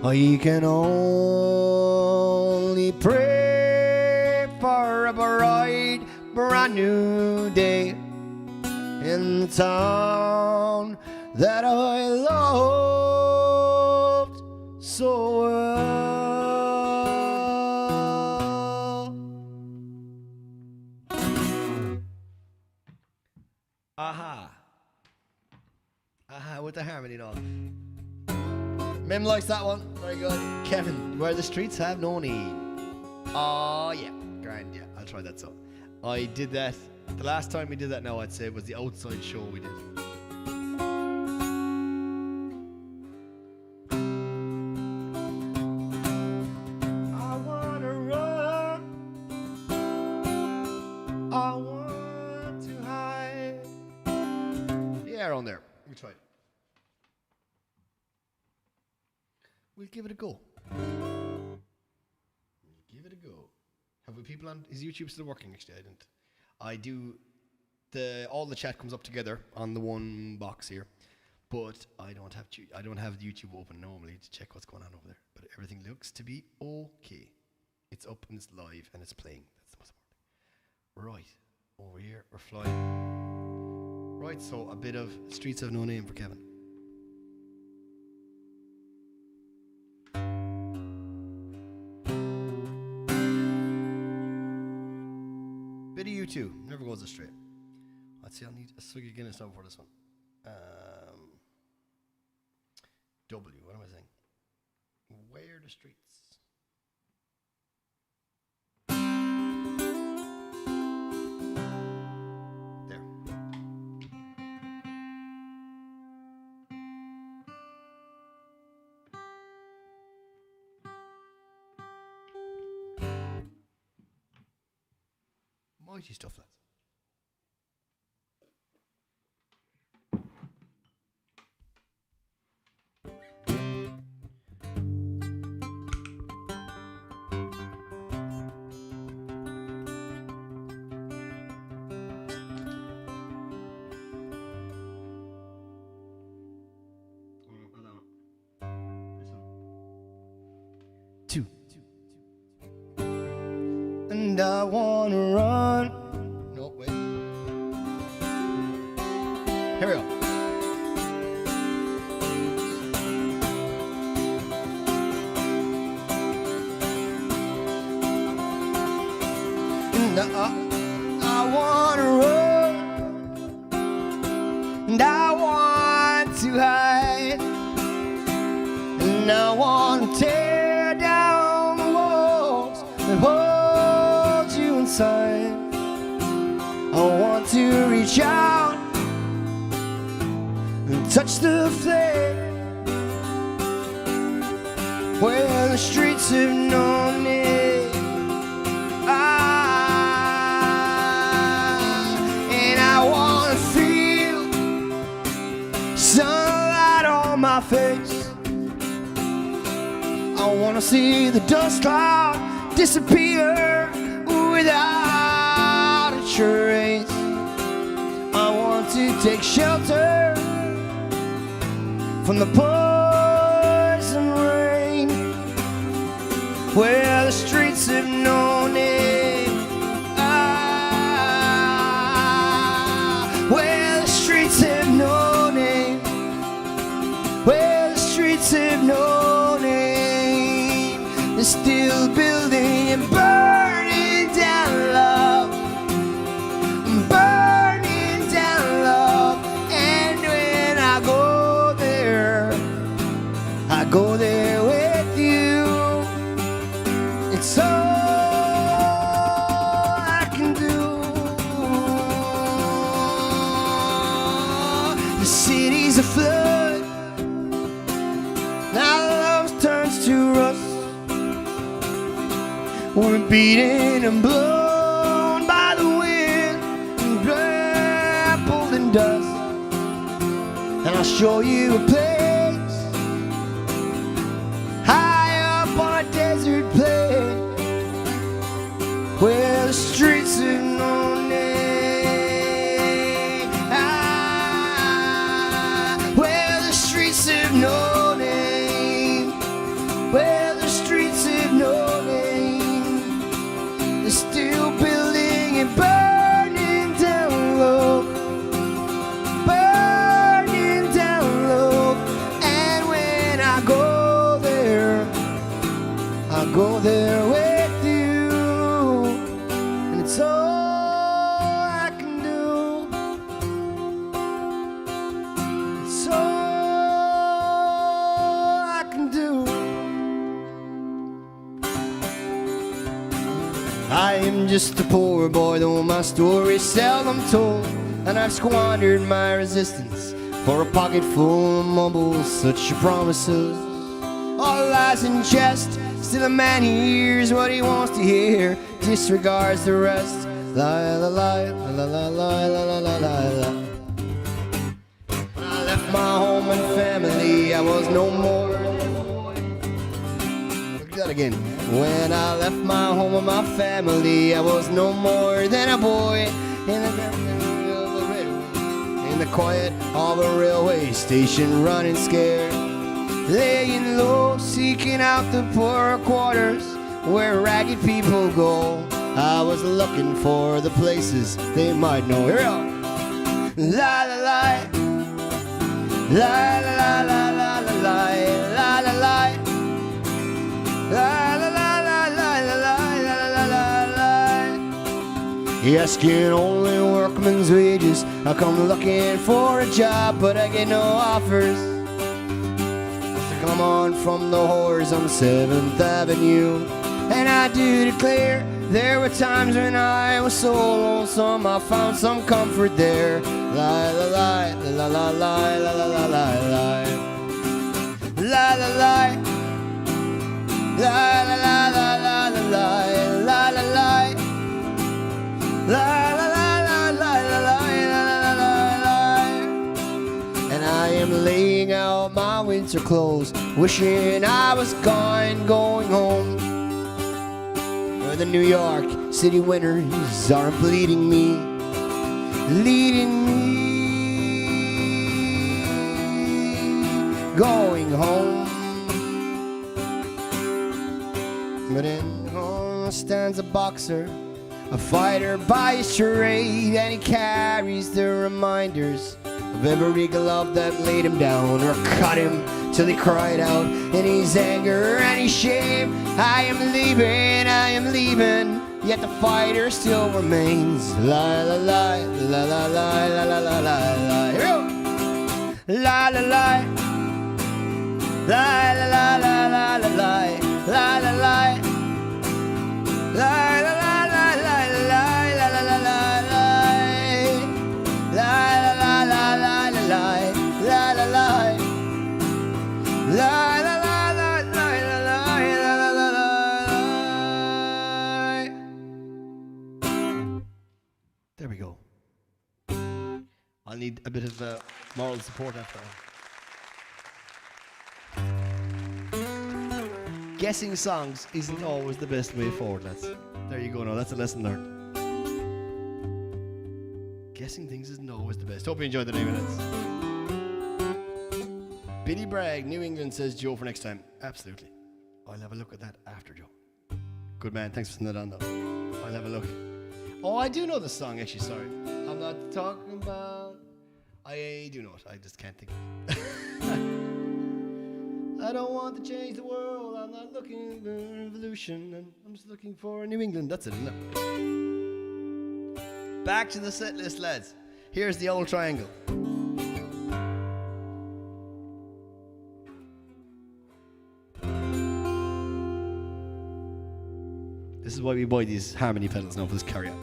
I can only pray for a bright, brand new day in the town that I loved so well. Aha. Aha, with the harmony and all. Mem likes that one. Very good. Kevin, where the streets have no name. Oh, yeah. Grand, yeah. I'll try that song. I did that. The last time we did that now, I'd say, was the outside show we did. I wanna run. I want to hide. Yeah, on there. We tried. We'll give it a go. Give it a go. Have we people on? Is YouTube still working? Actually, I didn't. I do. All the chat comes up together on the one box here, but I don't have the YouTube open normally to check what's going on over there. But everything looks to be okay. It's up and it's live and it's playing. That's the most important. Right over here, we're flying. Right, so a bit of Streets Have No Name for Kevin. Bit of U2, never goes astray. I'd say I'll need a swig of Guinness now for this one. W, what am I saying? Where the streets? There. Mighty stuff, lads. Two. And I wanna run. No, wait. Here we go. And I wanna run. And I want to hide. And I want to tear down the walls that hold you inside. I want to reach out and touch the flame where the streets have known me. And I want to feel sunlight on my face. I want to see the dust cloud disappear without a trace. I want to take shelter from the poison rain where the streets have no name. Where the streets have no name. Where the streets have no name. They're still building and burning down love, burning down love. And when I go there with you. It's all I can do. The city's aflood, now love turns to rust. We're beaten and blown by the wind and trampled in dust. And I'll show you a place high up on a desert plain where the streets have no name. Where the streets have no name. Where the streets have no name. They're still building and burning down low, burning down low. And when I go there with you. And it's all I can do. It's all I can I'm just a poor boy, though my story's seldom told. And I've squandered my resistance for a pocket full of mumbles, such promises. All lies in jest, still a man hears what he wants to hear, disregards the rest. Lie, la, lie, la, la, lie, la, la, la, la, la. When I left my home and family, I was no more. Look at that again. When I left my home and my family, I was no more than a boy in the quiet of a railway station, running scared, laying low, seeking out the poorer quarters where ragged people go. I was looking for the places they might know. Here we go. La la la, la la la la la la la la la, la la la la la la la la. Asking only workman's wages. I come looking for a job, but I get no offers. Come on from the whores on 7th Avenue. And I do declare, there were times when I was so lonesome, I found some comfort there. Lie, la, lie, la, la, lie, la, la, la, lie, lie. La, la, lie. La, la, la, la, la, la, lie, la, la, lie. La, la, la, la, la, la, lie, la, la, la, lie. And I am laying out my winter clothes, wishing I was gone, going home. The New York City winters are bleeding me, leading me, going home. But in home stands a boxer, a fighter by his trade, and he carries the reminders of every glove that laid him down or cut him till he cried out in his anger and his shame. I am leaving, yet the fighter still remains. La la la, la la la, la la la la la. Here we go. La la la, la la la la la la la, la la la, la la la la la la la la la la la, la la la la la la la la la. La la la la la la la la la la. There we go. I'll need a bit of moral support after that. Guessing songs isn't always the best way forward, lads. There you go now, that's a lesson learned. Guessing things isn't always the best. Hope you enjoyed the name of it. Billy Bragg, New England, says Joe for next time. Absolutely. I'll have a look at that after Joe. Good man, thanks for sending that on though. I'll have a look. Oh, I do know the song actually, sorry. I'm not talking about... I do know it, I just can't think of it. I don't want to change the world, I'm not looking for a revolution, and I'm just looking for a New England. That's it, isn't it? Back to the set list, lads. Here's the old triangle. This is why we buy these harmony pedals now for this carry-out.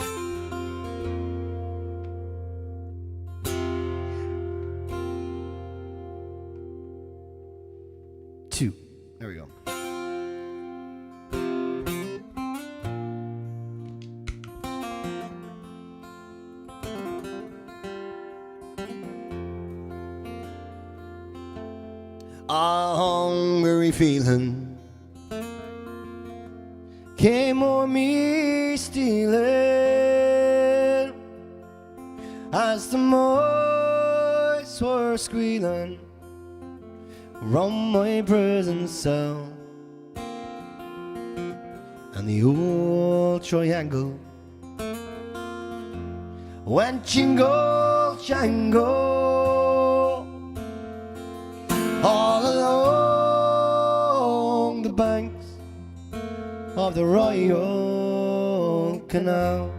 2. There we go. A hungry feeling came o'er me stealing as the mice were squealing from my prison cell, and the old triangle went jingle jangle all along the banks of the Royal Canal.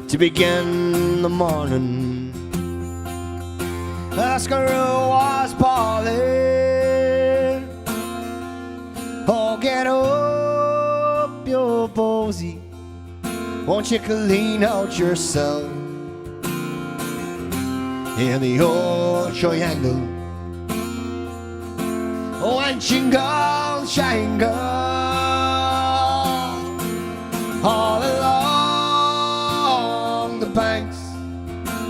To begin the morning, a squirrel was bawling, oh, get up, your boy. cozy. Won't you clean out yourself in the old triangle? Oh, and jingle, jangle all along the banks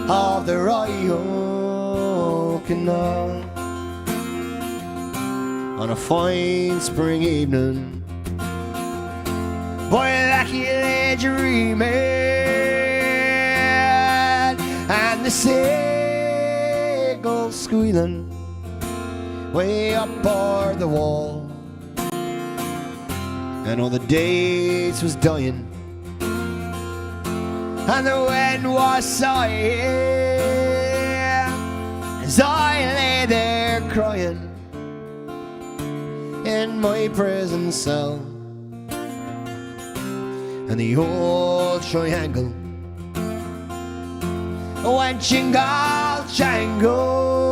of the Royal Canal. On a fine spring evening, boy, like you lay dreaming, and the seagulls squealing way up o'er the wall. And all the days was dying, and the wind was sighing, as I lay there crying in my prison cell. And the old triangle went jingle jangle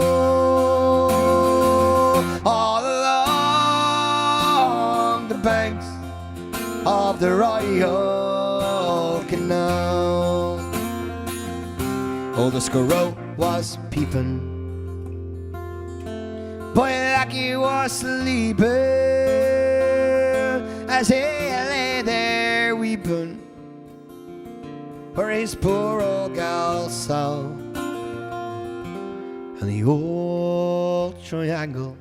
all along the banks of the Royal Canal. Oh, the squirrel was peeping, boy, like he was sleeping, as he lay there weeping for his poor old gal Sal. And the old triangle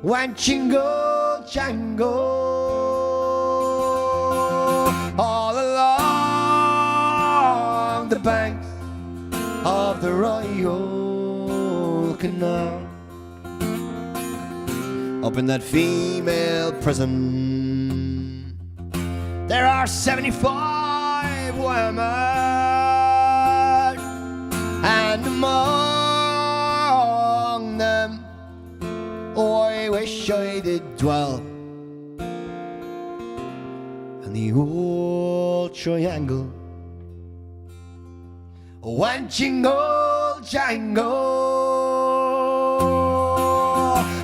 went jingle jangle all along the banks of the Royal Canal. Up in that female prison, there are 75 women, and among them, oh, I wish I did dwell. And the old triangle went jingle jangle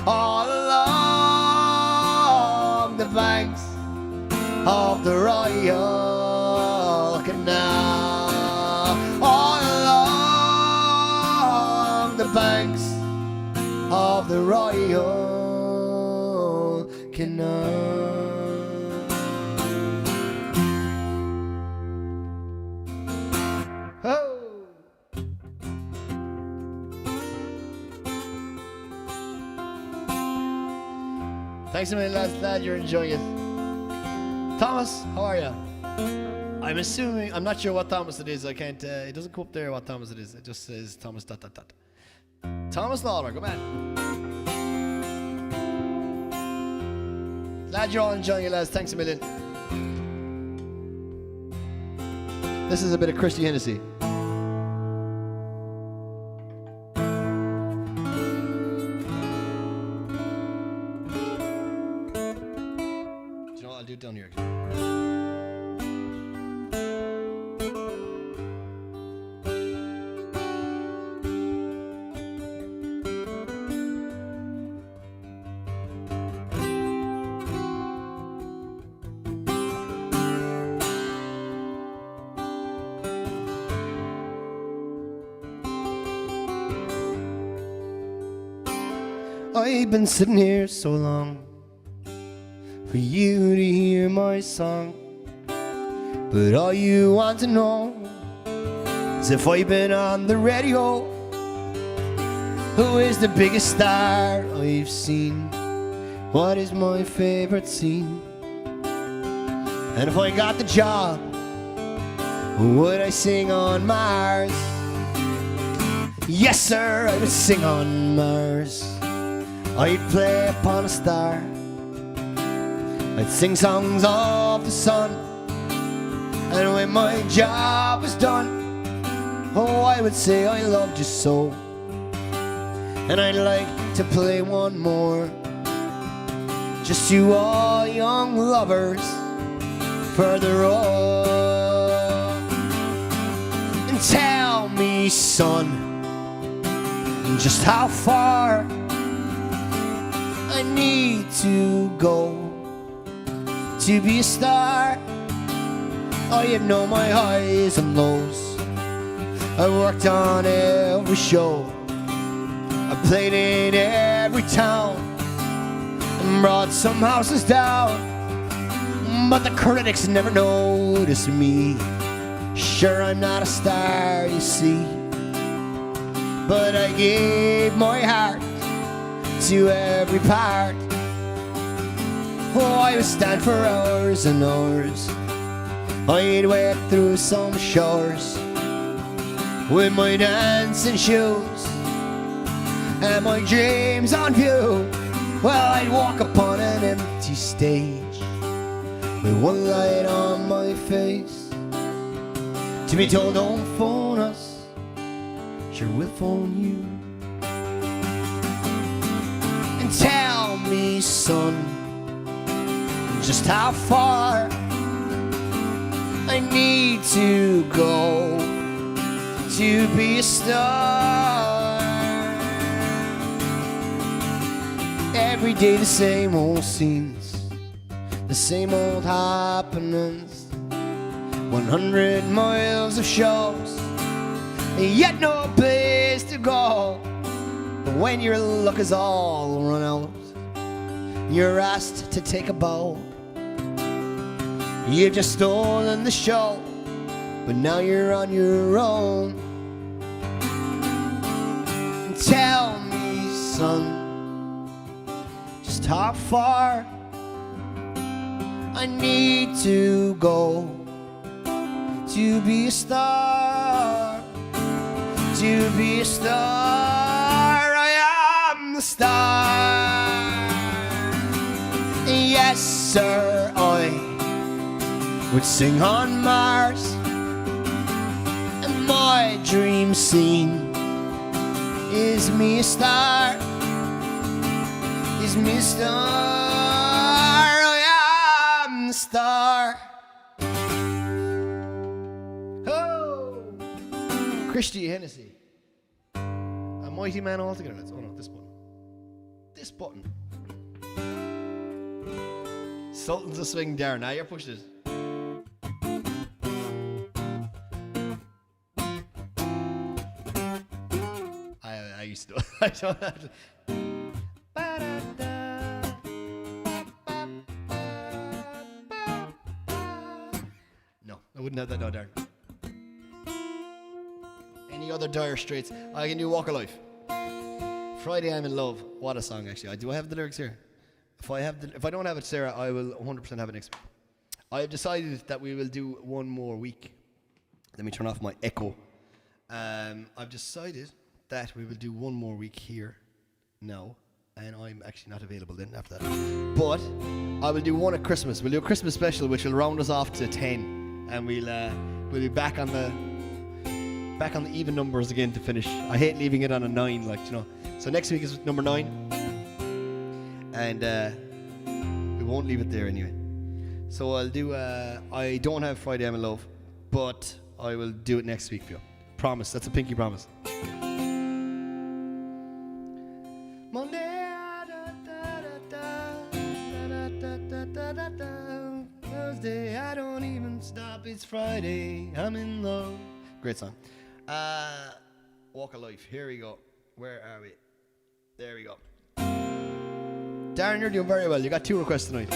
all along the banks of the Royal Canal, all along the banks of the Royal Canal. Oh. Thanks a million, lads. Glad you're enjoying it. Thomas, how are you? I'm assuming, I'm not sure what Thomas it is. I can't, it doesn't come up there what Thomas it is. It just says Thomas ... Thomas Lawler, good man. Glad you're all enjoying it, lads. Thanks a million. This is a bit of Christy Hennessy. I'll do it down here. I've been sitting here so long for you to hear my song, but all you want to know is if I've been on the radio, who is the biggest star I've seen, what is my favorite scene, and if I got the job, would I sing on Mars? Yes sir, I would sing on Mars. I'd play upon a star, I'd sing songs of the sun, and when my job was done, oh, I would say I loved you so. And I'd like to play one more, just to all young lovers further on. And tell me, son, just how far I need to go to be a star. Oh, you know my highs and lows. I worked on every show, I played in every town, and brought some houses down. But the critics never noticed me. Sure, I'm not a star, you see, but I gave my heart to every part. Oh, I would stand for hours and hours. I'd wade through some shores with my dancing shoes and my dreams on view. Well, I'd walk upon an empty stage with one light on my face, to be told don't phone us, sure we'll phone you. And tell me, son, just how far I need to go to be a star. Every day the same old scenes, the same old happenings, 100 miles of shows, yet no place to go. But when your luck is all run out, you're asked to take a bow. You've just stolen the show, but now you're on your own. Tell me, son, just how far I need to go to be a star, to be a star. I am the star. Yes, sir, I would sing on Mars, and my dream scene is me a star, is me a star. I am the star. Oh, Christy Hennessy, a mighty man altogether. Let's, oh no, this button. This button. Sultan's a swing down. Now you're pushing it. I used to. I don't have to. No, I wouldn't have that. No, darn. Any other Dire Straits? I can do Walk of Life. Friday I'm in Love. What a song, actually. Do I have the lyrics here? If I don't have it, Sarah, I will 100% have it next week. I have decided that we will do one more week. Let me turn off my echo. I've decided that we will do one more week here now, and I'm actually not available then after that. But I will do one at Christmas. We'll do a Christmas special, which will round us off to 10, and we'll be back on the even numbers again to finish. I hate leaving it on a 9, like, you know. So next week is number 9, and we won't leave it there anyway. So I'll do. I don't have Friday I'm in Love, but I will do it next week for you. Promise. That's a pinky promise. Monday, Thursday, I don't even stop. It's Friday, I'm in love. Great song. Walk of Life. Here we go. Where are we? There we go. Darren, you're doing very well. You got 2 requests tonight.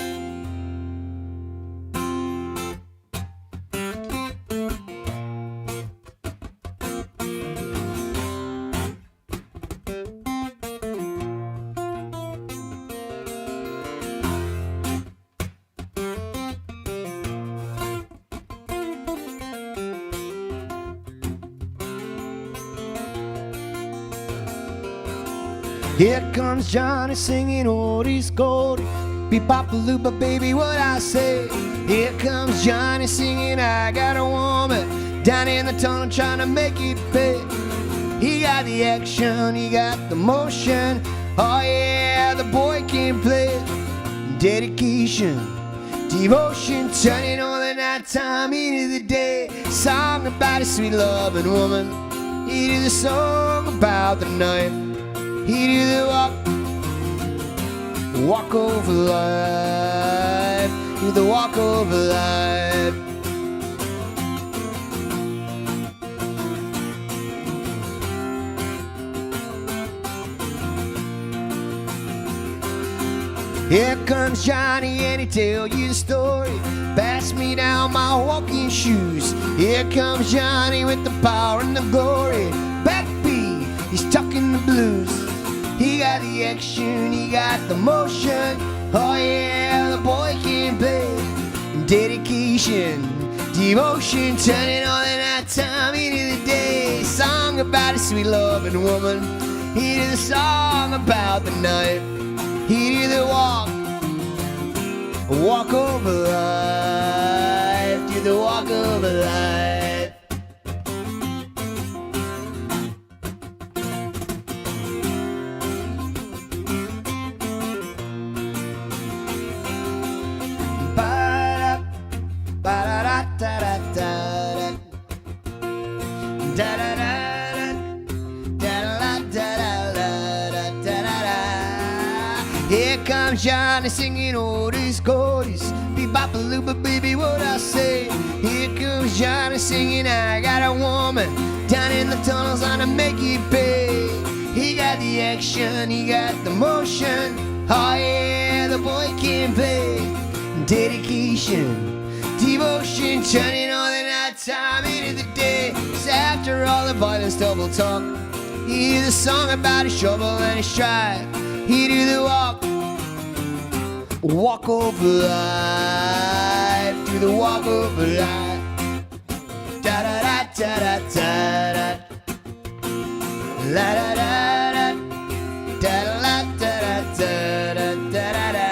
Here comes Johnny singing oldies goldies, beep-bop-a-loop-a, baby, what I say. Here comes Johnny singing, I got a woman down in the tunnel trying to make it pay. He got the action, he got the motion, oh yeah, the boy can play. Dedication, devotion, turning all the nighttime into the day. Song about a sweet loving woman, he did the song about the knife. He do the walk over life. through the walk of life. Here comes Johnny and he tell you the story. Pass me down my walking shoes. Here comes Johnny with the power and the glory. Backbeat, he's talking the blues. He got the action, he got the motion. Oh yeah, the boy can play. Dedication, devotion, turning all the night time into the day. Song about a sweet loving woman. He did a song about the night. He did the walk of life, do the walk of life. Ba-da, ba-da-da-da-da-da, da-da-da. Here comes Johnny singing oldies goldies. Be-bop-a-loo-ba, baby, what I say. Here comes Johnny singing, I got a woman down in the tunnels on to make it pay. He got the action, he got the motion. Oh yeah, the boy can play. Dedication, devotion, turning all the night time into the day. So after all the violence, double talk, he did a song about his shovel and his stripe. He do the walk of life, do the walk of life. Da da da da da da da, la da da da, da da da da da da da da.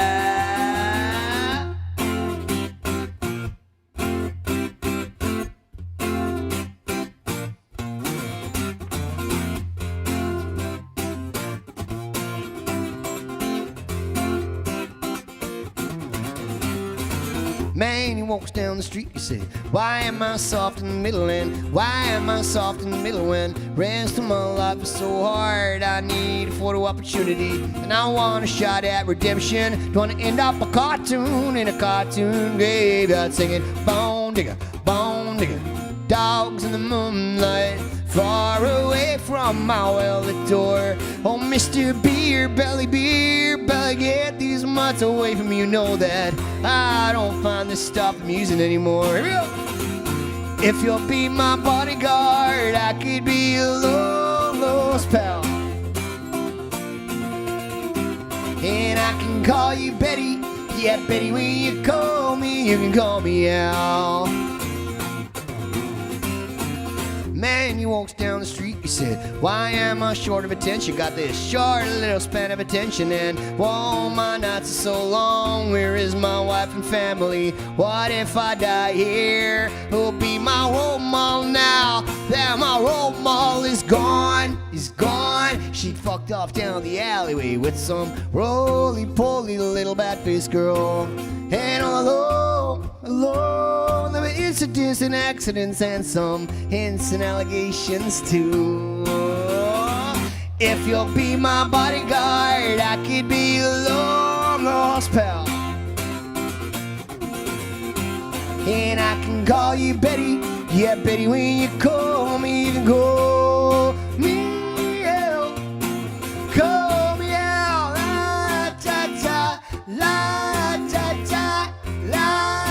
Man, he walks down the street, he said, why am I soft in the middle and why am I soft in the middle when rest of my life is so hard? I need a photo opportunity and I want a shot at redemption. Don't want to end up a cartoon in a cartoon graveyard singing bone digger, dogs in the moonlight, far away from my well-lit door. Oh, Mr. Beer Belly, get these mutts away from me. You know that I don't find this stuff amusing anymore. Here we go. If you'll be my bodyguard, I could be a lost pal. And I can call you Betty. Yeah, Betty, when you call me, you can call me Al. Man, he walks down the street, he said, why am I short of attention? Got this short little span of attention and whoa, my nights are so long. Where is my wife and family? What if I die here? Who'll be my role model now that my role model is gone? She fucked off down the alleyway with some roly-poly little bat-faced girl. And all alone, there were incidents and accidents and some hints and allegations too. If you'll be my bodyguard, I could be a long-lost pal. And I can call you Betty. Yeah, Betty, when you call me, you can call me out. Call me out. La-ta-ta, la-ta-ta, la-oh-oh-oh.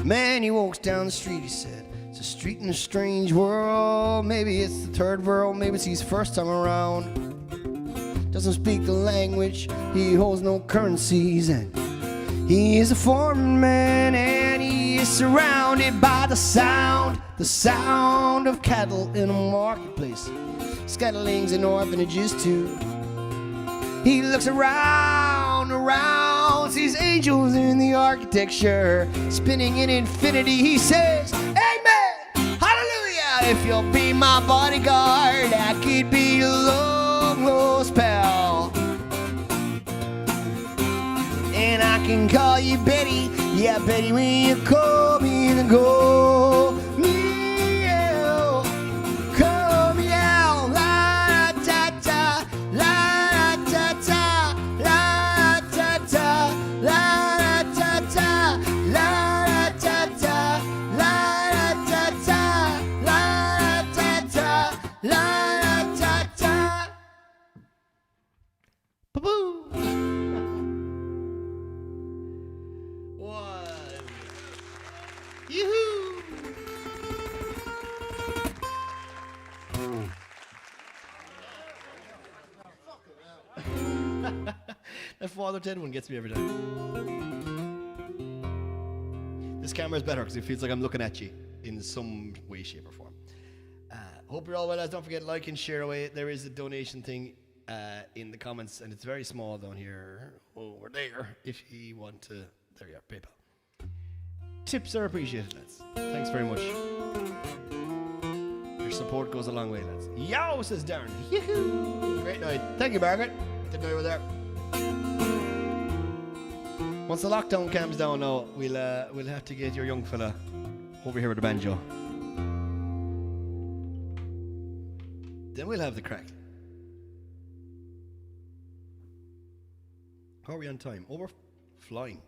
Man, he walks down the street, he said, it's a street in a strange world. Maybe it's the third world, maybe it's his first time around. Doesn't speak the language, he holds no currencies, and he is a foreign man, and he is surrounded by the sound of cattle in a marketplace, scatterlings and orphanages too. He looks around, sees angels in the architecture, spinning in infinity. He says, Amen! if you'll be my bodyguard, I could be your long lost pal. And I can call you Betty, yeah, Betty, when you call me to go. Meow, call me out, la da da, la da da, la da da, la da da, la da da, la da da, la da da, la da da. Ba-boo. Yoo-hoo! That Father Ted one gets me every time. This camera is better because it feels like I'm looking at you in some way, shape, or form. Hope you're all well, lads. Don't forget, like and share away. There is a donation thing in the comments, and it's very small down here over there. If you want to, there you are, PayPal. Tips are appreciated, lads. Thanks very much. Your support goes a long way, lads. Yo, says Darren. Yoo-hoo! Great night. Thank you, Margaret. Didn't know you were there. Once the lockdown calms down now, we'll have to get your young fella over here with the banjo. Then we'll have the crack. How are we on time? Over flying.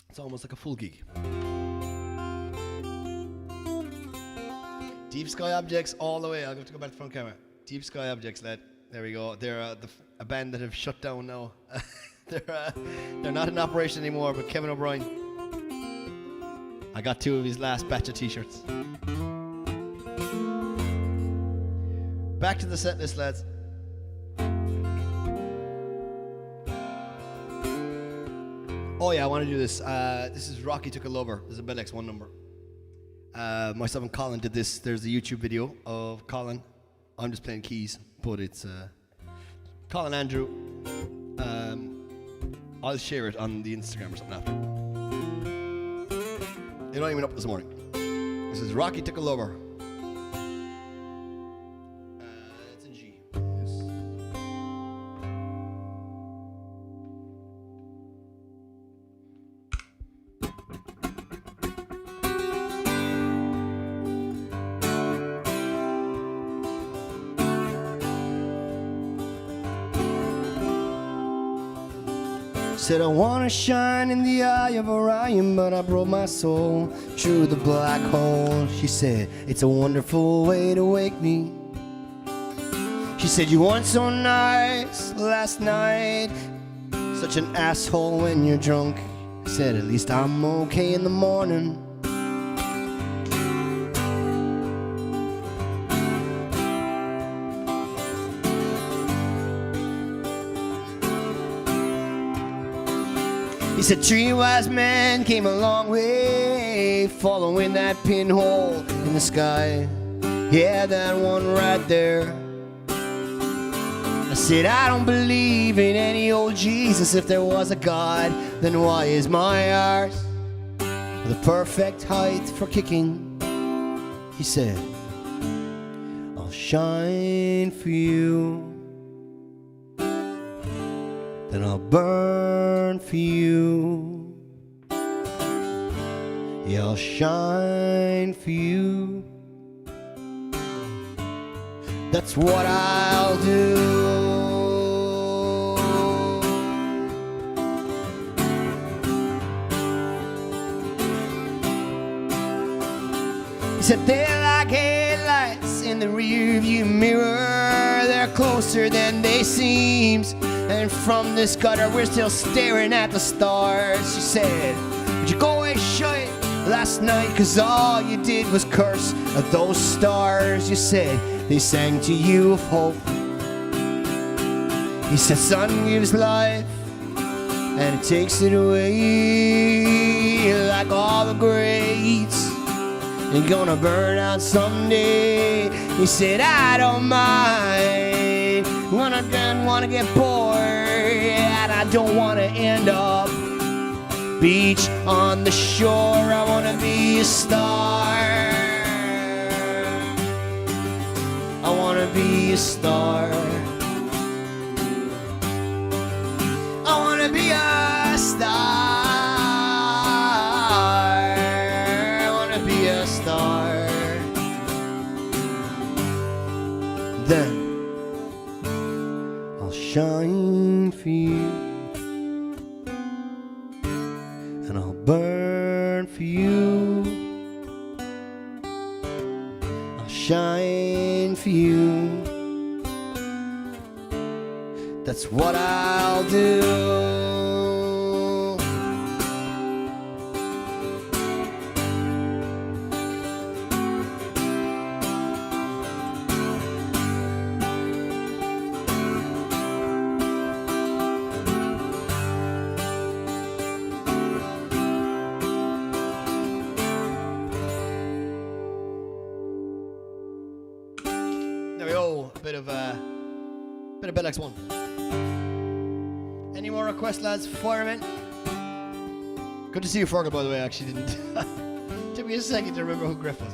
It's almost like a full gig. Deep Sky Objects all the way. I'll have to go back to the front camera. Deep Sky Objects, lad. There we go. They're a band that have shut down now. They're not in operation anymore, but Kevin O'Brien. I got 2 of his last batch of t-shirts. Back to the set list, lads. Oh yeah, I want to do this. This is Rocky Took a Lover. This is a Bell X1 number. Myself and Colin did this. There's a YouTube video of Colin. I'm just playing keys, but it's Colin Andrew. I'll share it on the Instagram or something after. It not even up this morning. This is Rocky Took a Lover. It's in G. Yes. Said I wanna shine in the eye of Orion, but I broke my soul through the black hole. She said, it's a wonderful way to wake me. She said, you weren't so nice last night, such an asshole when you're drunk. I said, at least I'm okay in the morning. He said 3 wise men came a long way, following that pinhole in the sky. Yeah, that one right there. I said, I don't believe in any old Jesus. If there was a God, then why is my arse the perfect height for kicking? He said, I'll shine for you, then I'll burn for you. Yeah, I'll shine for you. That's what I'll do. He said they're like headlights in the rearview mirror. They're closer than they seem. And from this gutter we're still staring at the stars. She said, would you go away shut last night, 'cause all you did was curse at those stars. You said they sang to you of hope. He said sun gives life and it takes it away, like all the greats. You're gonna burn out someday. He said I don't mind, wanna get bored, and I don't wanna end up beach, on the shore. I wanna be a star. I wanna be a star. I wanna be a star. I wanna be a star. Then I'll shine for you, and I'll burn for you. I'll shine for you. That's what I'll do. There we go. A bit of Bellex one. Any more requests, lads? Firemen. Good to see you, Fergal, by the way. I actually didn't. Took me a second to remember who Griff was.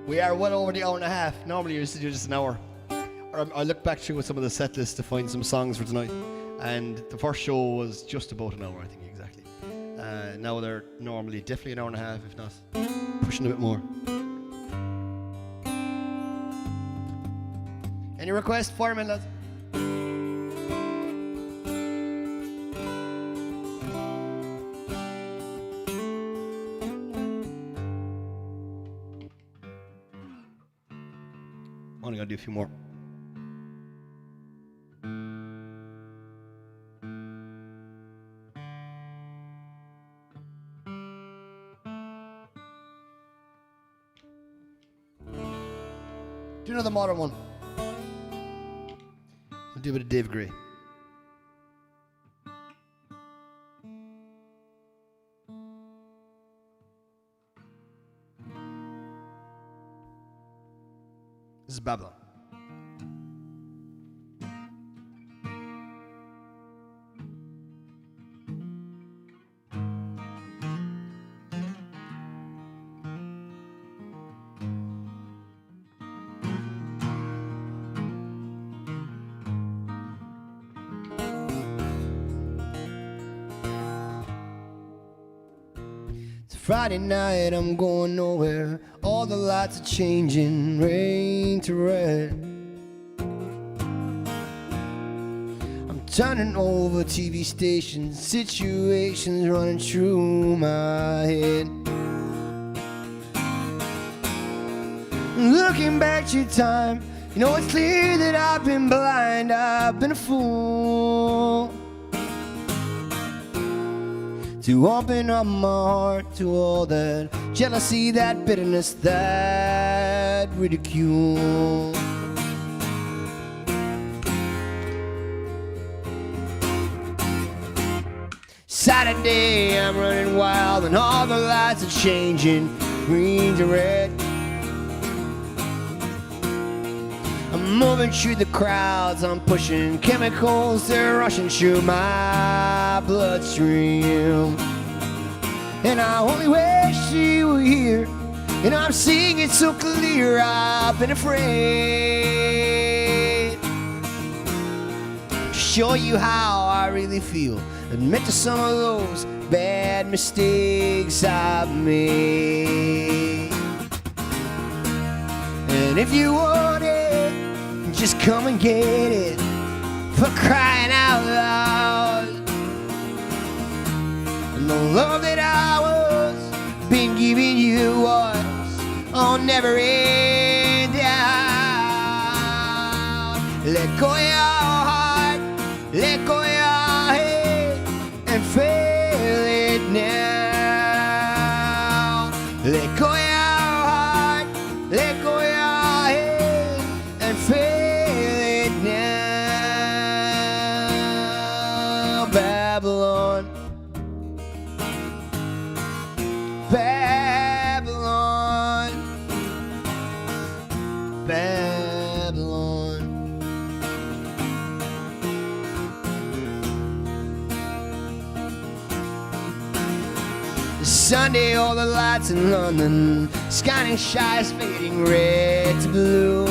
We are well over the hour and a half. Normally, you used to do just an hour. I looked back through some of the set lists to find some songs for tonight, and the first show was just about an hour, I think, exactly. Now they're normally definitely an hour and a half, if not pushing a bit more. Any requests, firemen, lads? Only gotta do a few more. Do another modern one. I'll do a bit of Dave Gray. This is Babylon. Friday night, I'm going nowhere. All the lights are changing, rain to red. I'm turning over TV stations, situations running through my head. Looking back to time, you know it's clear that I've been blind, I've been a fool to open up my heart to all that jealousy, that bitterness, that ridicule. Saturday, I'm running wild and all the lights are changing, green to red. I'm moving through the crowds, I'm pushing chemicals, they're rushing through my bloodstream. And I only wish you were here, and I'm seeing it so clear, I've been afraid to show you how I really feel, admit to some of those bad mistakes I've made. And if you want it, just come and get it, for crying out loud. And the love that I was been giving you was on never end down. Let go of your heart, let go of your head, and feel it now. Let go of your heart, let go of your head, and feel it now. Babylon, Babylon, Babylon. Sunday, all the lights in London, scanning shies fading red to blue.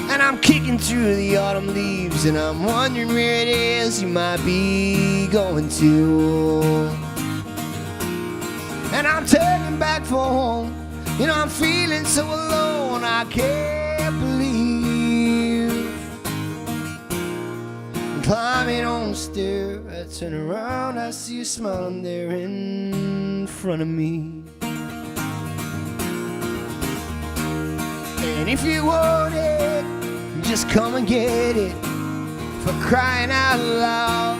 And I'm kicking through the autumn leaves, and I'm wondering where it is you might be going to. And I'm turning back for home, you know I'm feeling so alone, I can't believe. I'm climbing on the stair, I turn around, I see you smiling there in front of me. And if you want it, just come and get it, for crying out loud.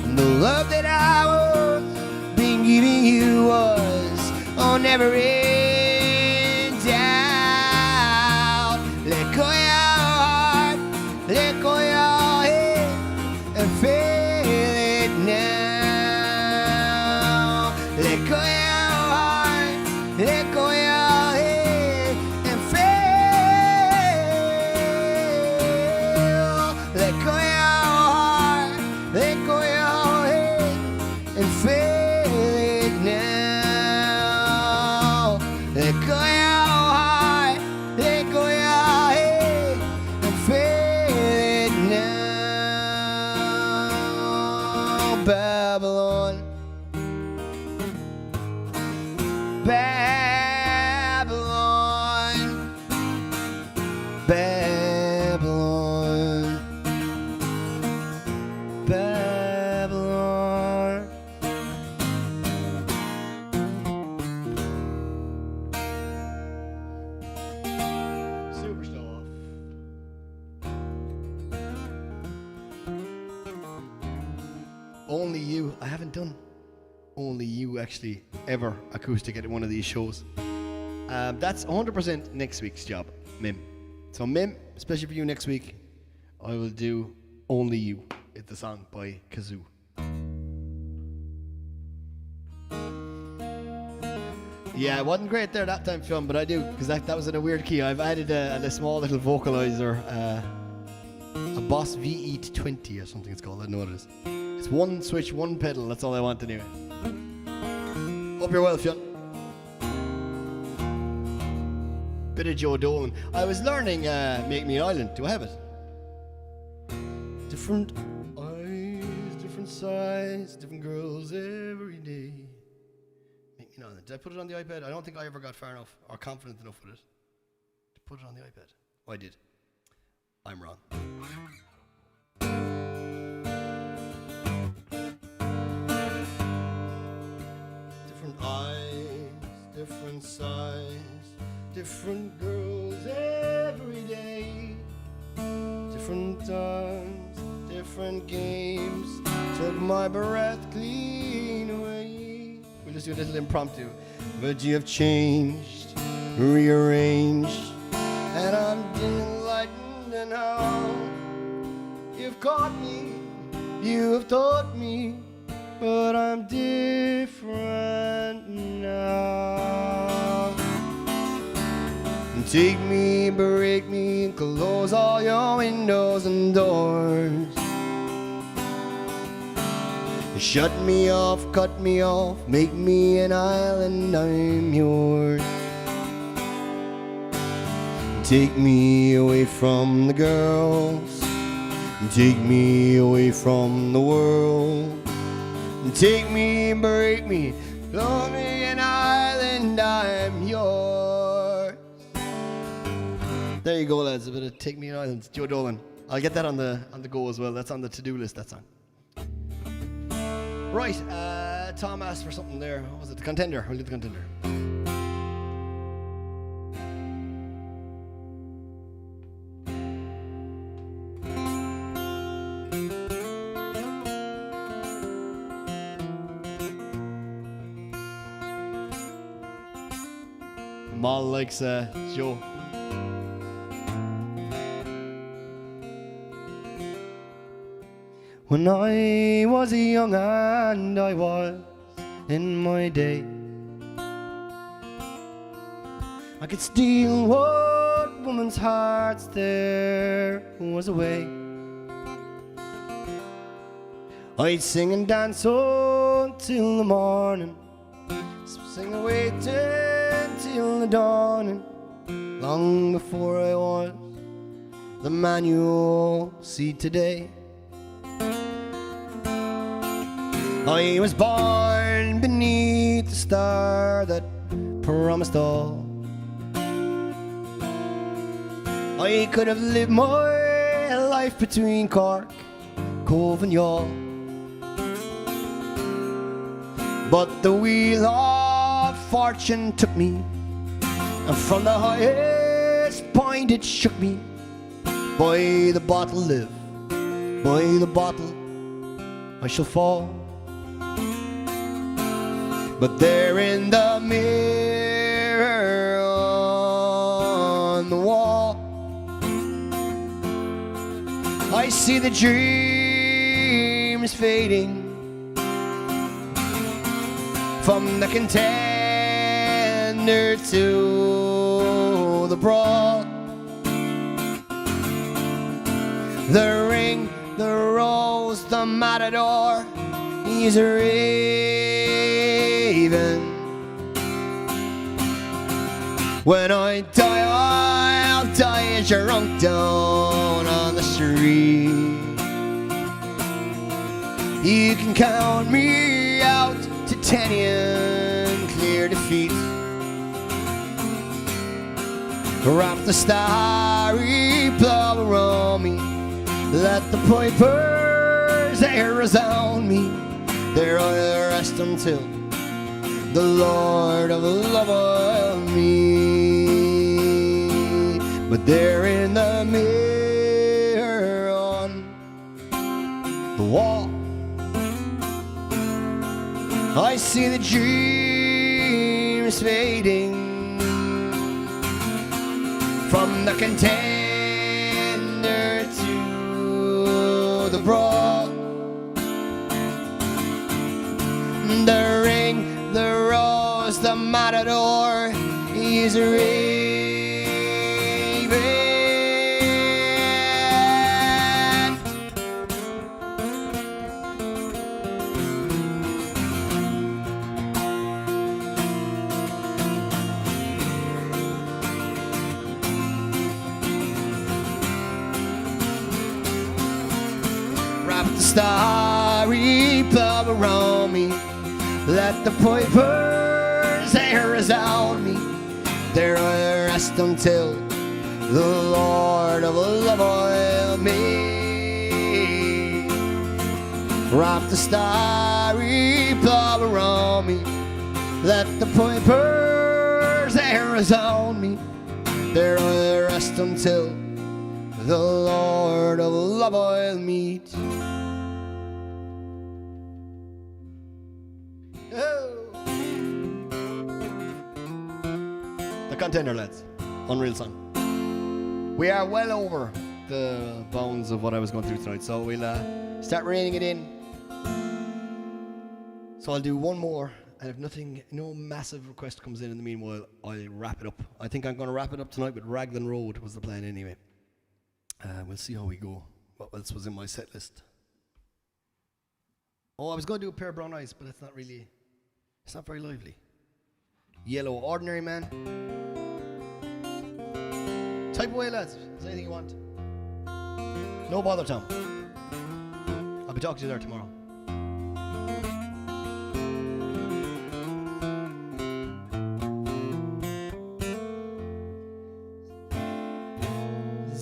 And the love that I was been giving you was never in doubt. Let go your heart, let go your head, and feel it now. Let go your heart, let go your Babylon, Babylon, Babylon, Babylon. Superstar. Only You. I haven't done Only You actually ever acoustic at one of these shows. That's 100% next week's job, Mim. So Mim, especially for you next week, I will do Only You. It's the song by Kazoo. Yeah, it wasn't great there that time, Sean, but I do, because that was in a weird key. I've added a small little vocalizer, a Boss VE20 or something it's called. I don't know what it is. It's one switch, one pedal, that's all I want anyway. Hope you're well, Fionn. Bit of Joe Dolan. I was learning Make Me an Island. Do I have it? Different eyes, different size, different girls every day. Make Me an Island. Did I put it on the iPad? I don't think I ever got far enough or confident enough with it to put it on the iPad. Oh, I did. I'm wrong. Different size, different girls every day, different times, different games, took my breath clean away. We'll just do a little impromptu. But you have changed, rearranged, and I'm enlightened in how you've caught me, you have taught me, but I'm different now. Take me, break me, and close all your windows and doors. Shut me off, cut me off, make me an island, I'm yours. Take me away from the girls, take me away from the world. Take me, break me, throw me an island, I'm yours. There you go, lads. A bit of Take Me an Island. Joe Dolan. I'll get that on the go as well. That's on the to-do list, that song. Right, Tom asked for something there. What was it? The Contender. We'll do the Contender. Mal likes Joe. When I was young and I was in my day, I could steal what woman's hearts there was away. I'd sing and dance until the morning, sing and wait till the dawning, long before I was the man you all see today. I was born beneath the star that promised all. I could have lived my life between Cork, Cove and Youghal, but the wheel of fortune took me, and from the highest point it shook me. By the bottle live, by the bottle I shall fall. But there in the mirror on the wall, I see the dreams fading from the contender to the brawl. The ring, the rose, the matador, he's a raven. When I die, I'll die as drunk down on the street. You can count me out to 10 in clear defeat. Wrap the starry plough around me, let the pipers air resound me. There I'll rest until the Lord of love will meet. But there in the mirror on the wall, I see the dreams fading from the contender to the brawl. The ring, the rose, the matador, he's a raven. Wrap the starry plough around me, let the pipers air resound me. There I rest until the Lord of love will meet. Wrap the starry plough around me, let the pipers air resound me. There I rest until the Lord of love will meet. Contender, lads. Unreal song. We are well over the bounds of what I was going through tonight, so we'll start reining it in. So I'll do one more, and if no massive request comes in the meanwhile, I'll wrap it up. I think I'm going to wrap it up tonight with Raglan Road was the plan anyway. We'll see how we go. What else was in my set list? Oh, I was going to do A Pair of Brown Eyes, but it's not very lively. Yellow, Ordinary Man. Type away, lads. Is there anything you want? No bother, Tom. I'll be talking to you there tomorrow.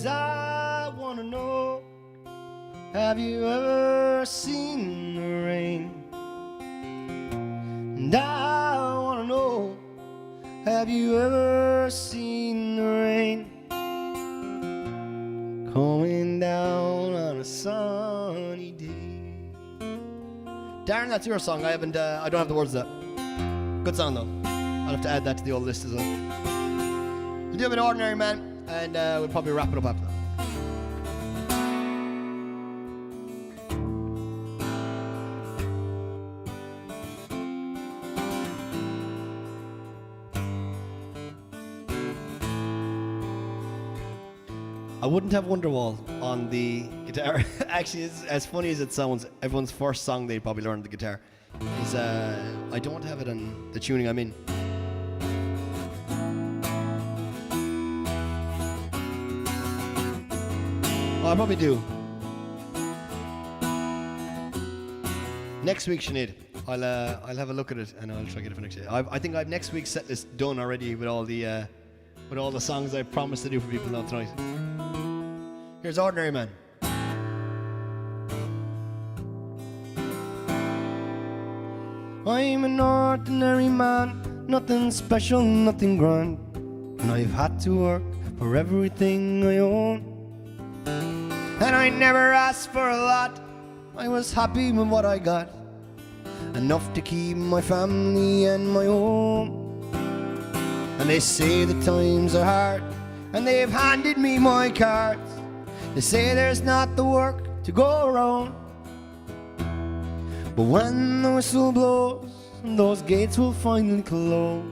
I wanna know, have you ever seen the rain? And I wanna know, have you ever seen the rain coming down on a sunny day? Darren, that's your song. I don't have the words to that. Good song though. I'll have to add that to the old list as well. We'll do a bit of Ordinary Man, and we'll probably wrap it up after that. I wouldn't have Wonderwall on the Guitar. Actually, it's as funny as it sounds. Everyone's first song they probably learned the guitar is I don't have it on the tuning I'm in. Oh, I probably do. Next week, Sinead, I'll have a look at it and I'll try to get it for next year. I think I've next week's set list done already with all the songs I promised to do for people now tonight. Here's Ordinary Man. I'm an ordinary man, nothing special, nothing grand, and I've had to work for everything I own. And I never asked for a lot, I was happy with what I got, enough to keep my family and my home. And they say the times are hard, and they've handed me my cards. They say there's not the work to go around, but when the whistle blows, those gates will finally close.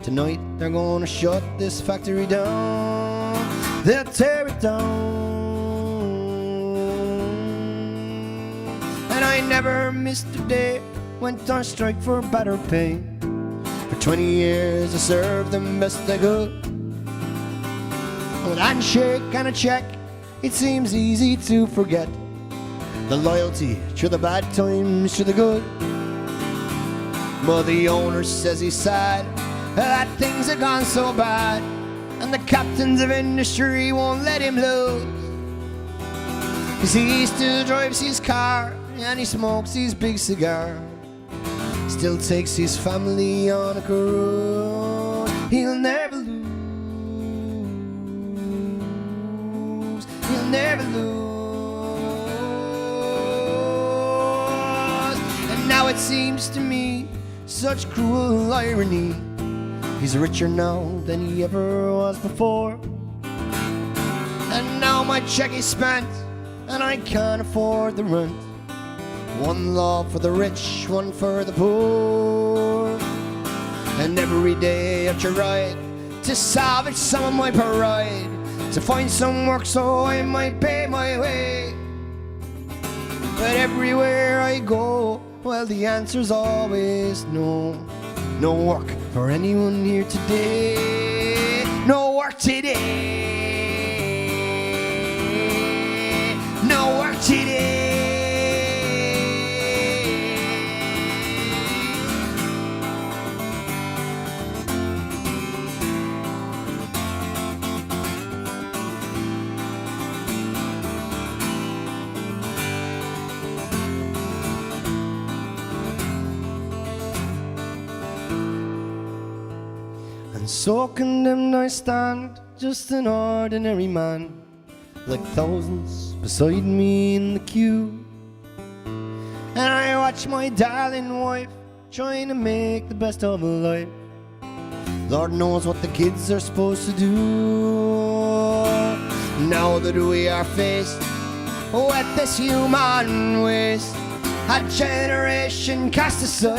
Tonight they're gonna shut this factory down. They'll tear it down. And I never missed a day, went on strike for better pay. For 20 years I served them best I could. With a handshake and a check, it seems easy to forget the loyalty through the bad times, through the good. But the owner says he's sad that things have gone so bad, and the captains of industry won't let him lose. 'Cause he still drives his car and he smokes his big cigar, still takes his family on a cruise. He'll never lose. He'll never lose. Now it seems to me such cruel irony. He's richer now than he ever was before, and now my check is spent and I can't afford the rent. One law for the rich, one for the poor. And every day I try to salvage some of my pride, to find some work so I might pay my way. But everywhere I go, well, the answer's always no. No work for anyone here today. No work today. No work today. And so condemned I stand, just an ordinary man, like thousands beside me in the queue. And I watch my darling wife trying to make the best of life. Lord knows what the kids are supposed to do, now that we are faced with this human waste, a generation cast aside.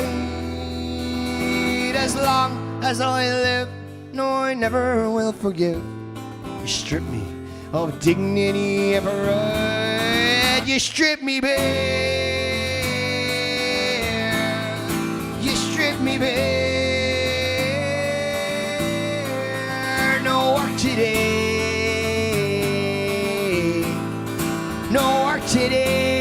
As long as I live, no, I never will forgive. You strip me of dignity and pride. You strip me bare. You strip me bare. No work today. No work today.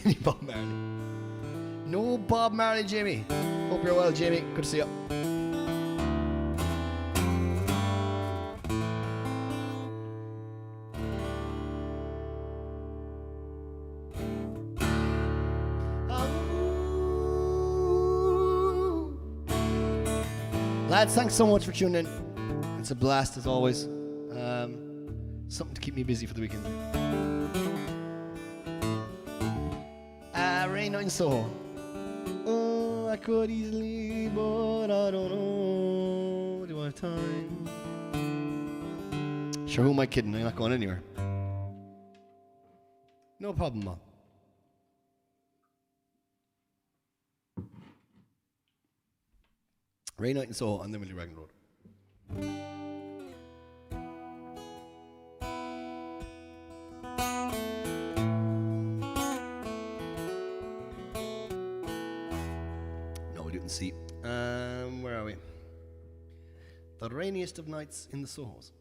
Any Bob Marley? No Bob Marley, Jamie. Hope you're well, Jamie. Good to see you. Lads, thanks so much for tuning in. It's a blast as always. Something to keep me busy for the weekend. Rain on Soho. Oh, I could easily, but I don't know. Do I have time? Sure, who am I kidding? I'm not going anywhere. No problem, Mom. Rainy Night in Soho on the Millie Raglan Road. No, we didn't see. Where are we? The rainiest of nights in the Sohos.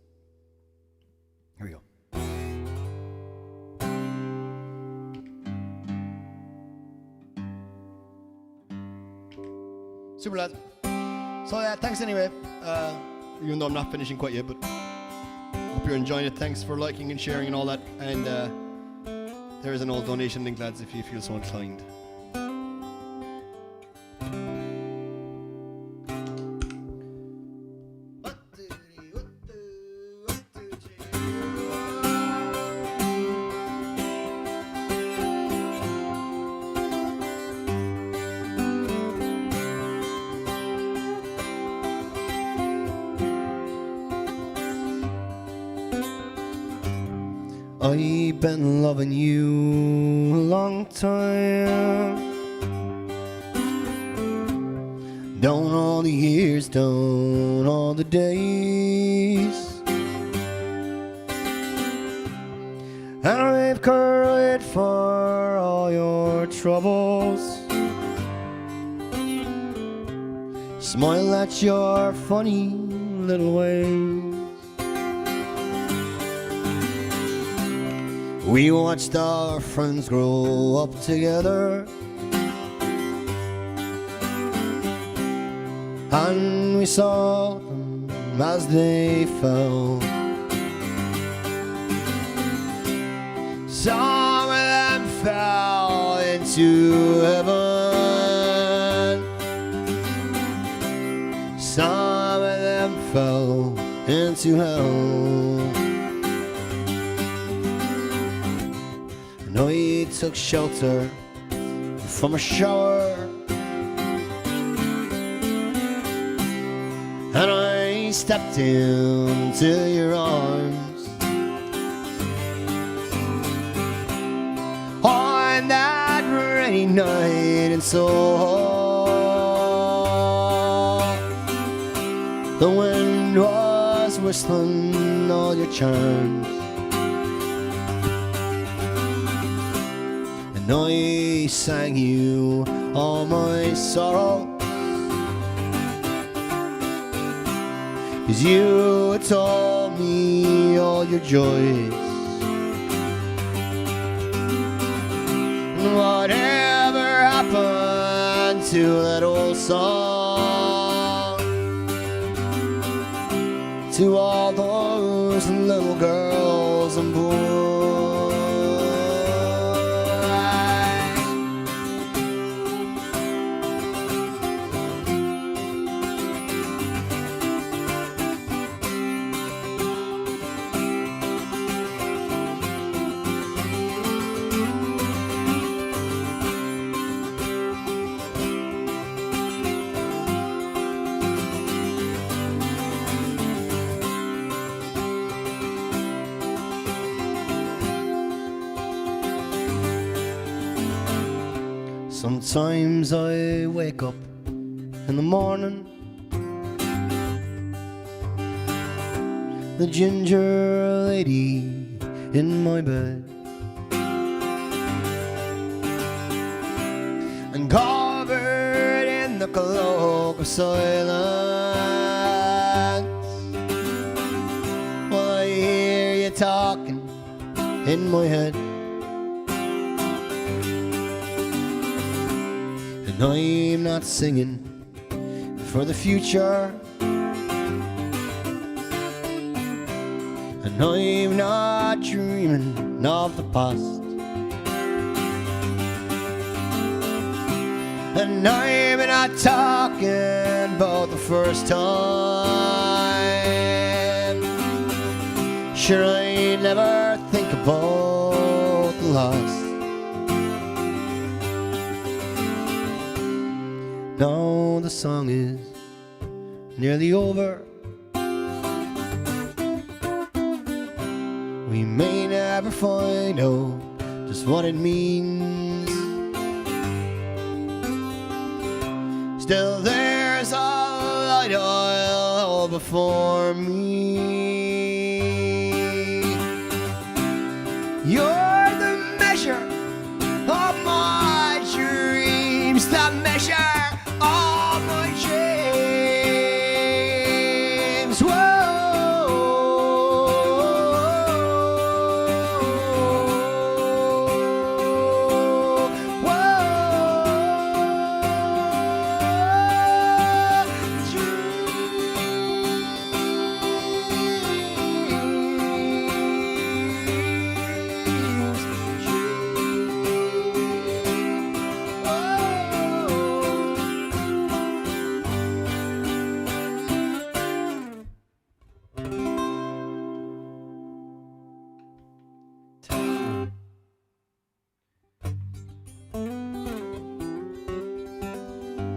Here we go. Super lads. So yeah, thanks anyway. Even though I'm not finishing quite yet, but hope you're enjoying it. Thanks for liking and sharing and all that. And there is an old donation link, lads, if you feel so inclined. I've been loving you a long time, down all the years, down all the days, and I've cried for all your troubles, smile at your funny little ways. We watched our friends grow up together, and we saw them as they fell. Some of them fell into heaven, some of them fell into hell. I took shelter from a shower, and I stepped into your arms on that rainy night in Soho. The wind was whistling all your charms, and I sang you all my sorrow, 'cause you had told me all your joys. And whatever happened to that old song, to all those little girls and boys? Sometimes I wake up in the morning, the ginger lady in my bed, and covered in the cloak of silence, while I hear you talking in my head. And I'm not singing for the future, and I'm not dreaming of the past, and I'm not talking about the first time. Sure, I never think about the last. Now the song is nearly over. We may never find out just what it means. Still there's a before me. You're the measure of my dreams, the measure of my dreams. Whoa.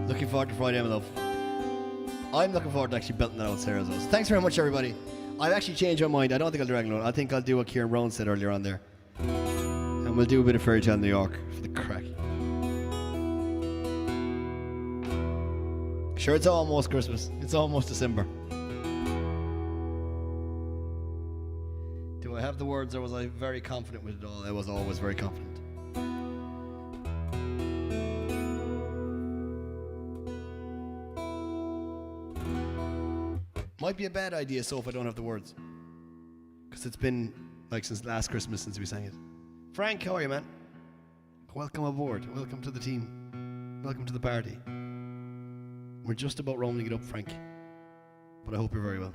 Looking forward to Friday, my love. I'm looking forward to actually belting that out Sarah's house. Thanks very much, everybody. I've actually changed my mind. I don't think I'll do Raglan. I think I'll do what Kieran Brown said earlier on there. And we'll do a bit of Fairy Tale New York for the crack. Sure, it's almost Christmas. It's almost December. Do I have the words, or was I very confident with it all? I was always very confident. Might be a bad idea, so if I don't have the words. Because it's been like since last Christmas since we sang it. Frank, how are you, man? Welcome aboard. Welcome to the team. Welcome to the party. We're just about rounding it up, Frank. But I hope you're very well.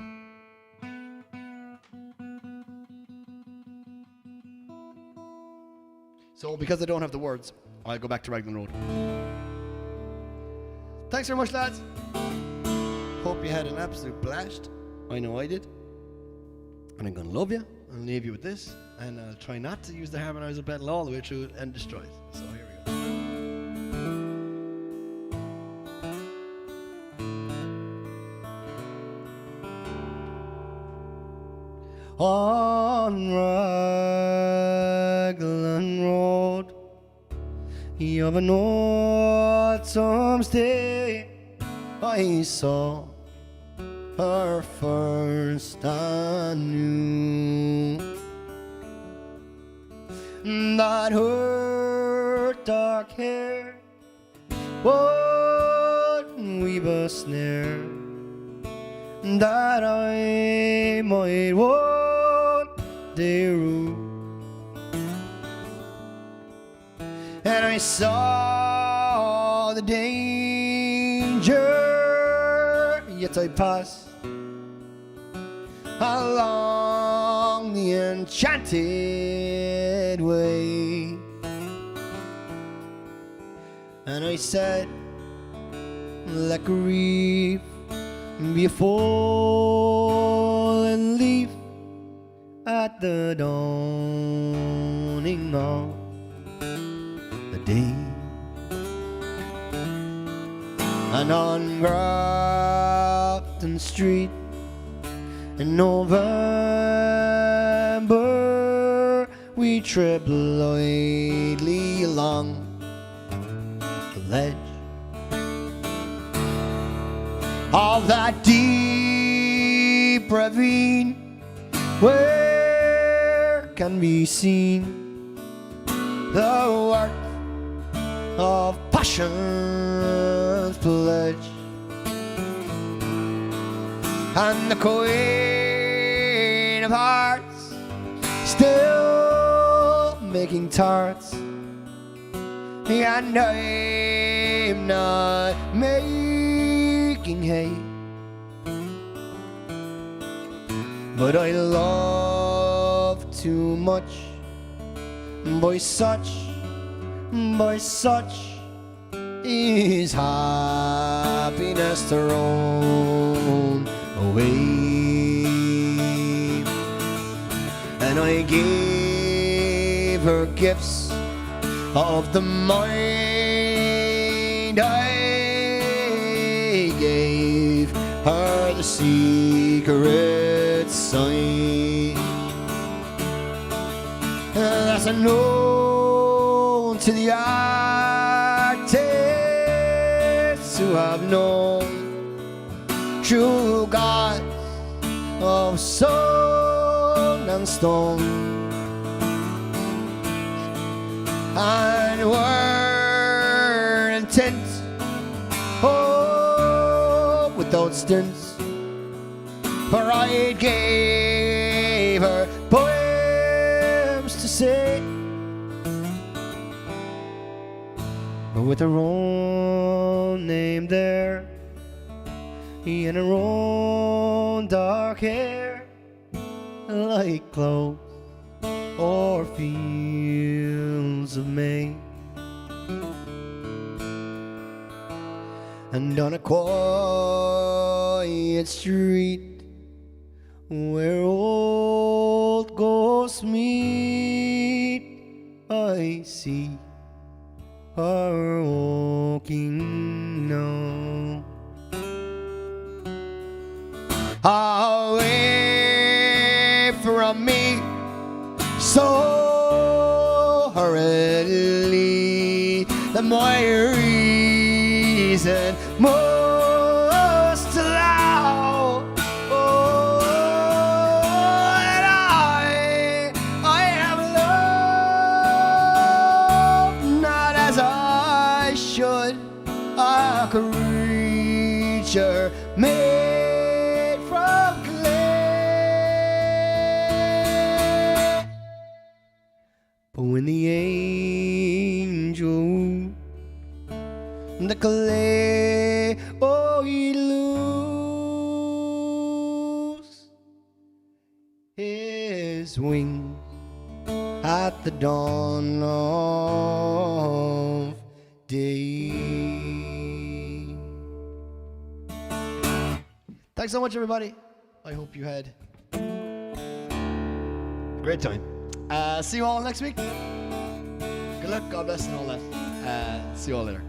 So because I don't have the words, I'll go back to Raglan Road. Thanks very much, lads. Hope you had an absolute blast. I know I did. And I'm going to love you. I'll leave you with this. And I'll try not to use the harmonizer pedal all the way through it and destroy it. So here we go. On Raglan Road of an autumn's day, I saw her first anew, that her dark hair would weave a snare, that I might one day rue. And I saw the danger, yet I passed along the enchanted way. And I said, let grief be a fallen leaf at the dawning of the day. And on Grafton Street in November, we tread lightly along the ledge of that deep ravine, where can be seen the worth of passion's pledge. And the Queen of Hearts still making tarts, and I'm not making hay. But I love too much by such is happiness thrown away. And I gave her gifts of the mind. I gave her the secret sign that's unknown to the artists who have known true God of sun and stone, and were intent, oh, without stints, for I gave her poems to say, but with her own name there, in her own dark hair, like clouds or fields of May. And on a quiet street where old ghosts meet, I see her walking now, away from me so hurriedly, the more reason most allow, oh, that I have loved not as I should, a creature made from clay. But when the angel, the clay, oh, he loose his wings at the dawn of day. Thanks so much, everybody. I hope you had a great time. See you all next week. Good luck, God bless, and all that. See you all later.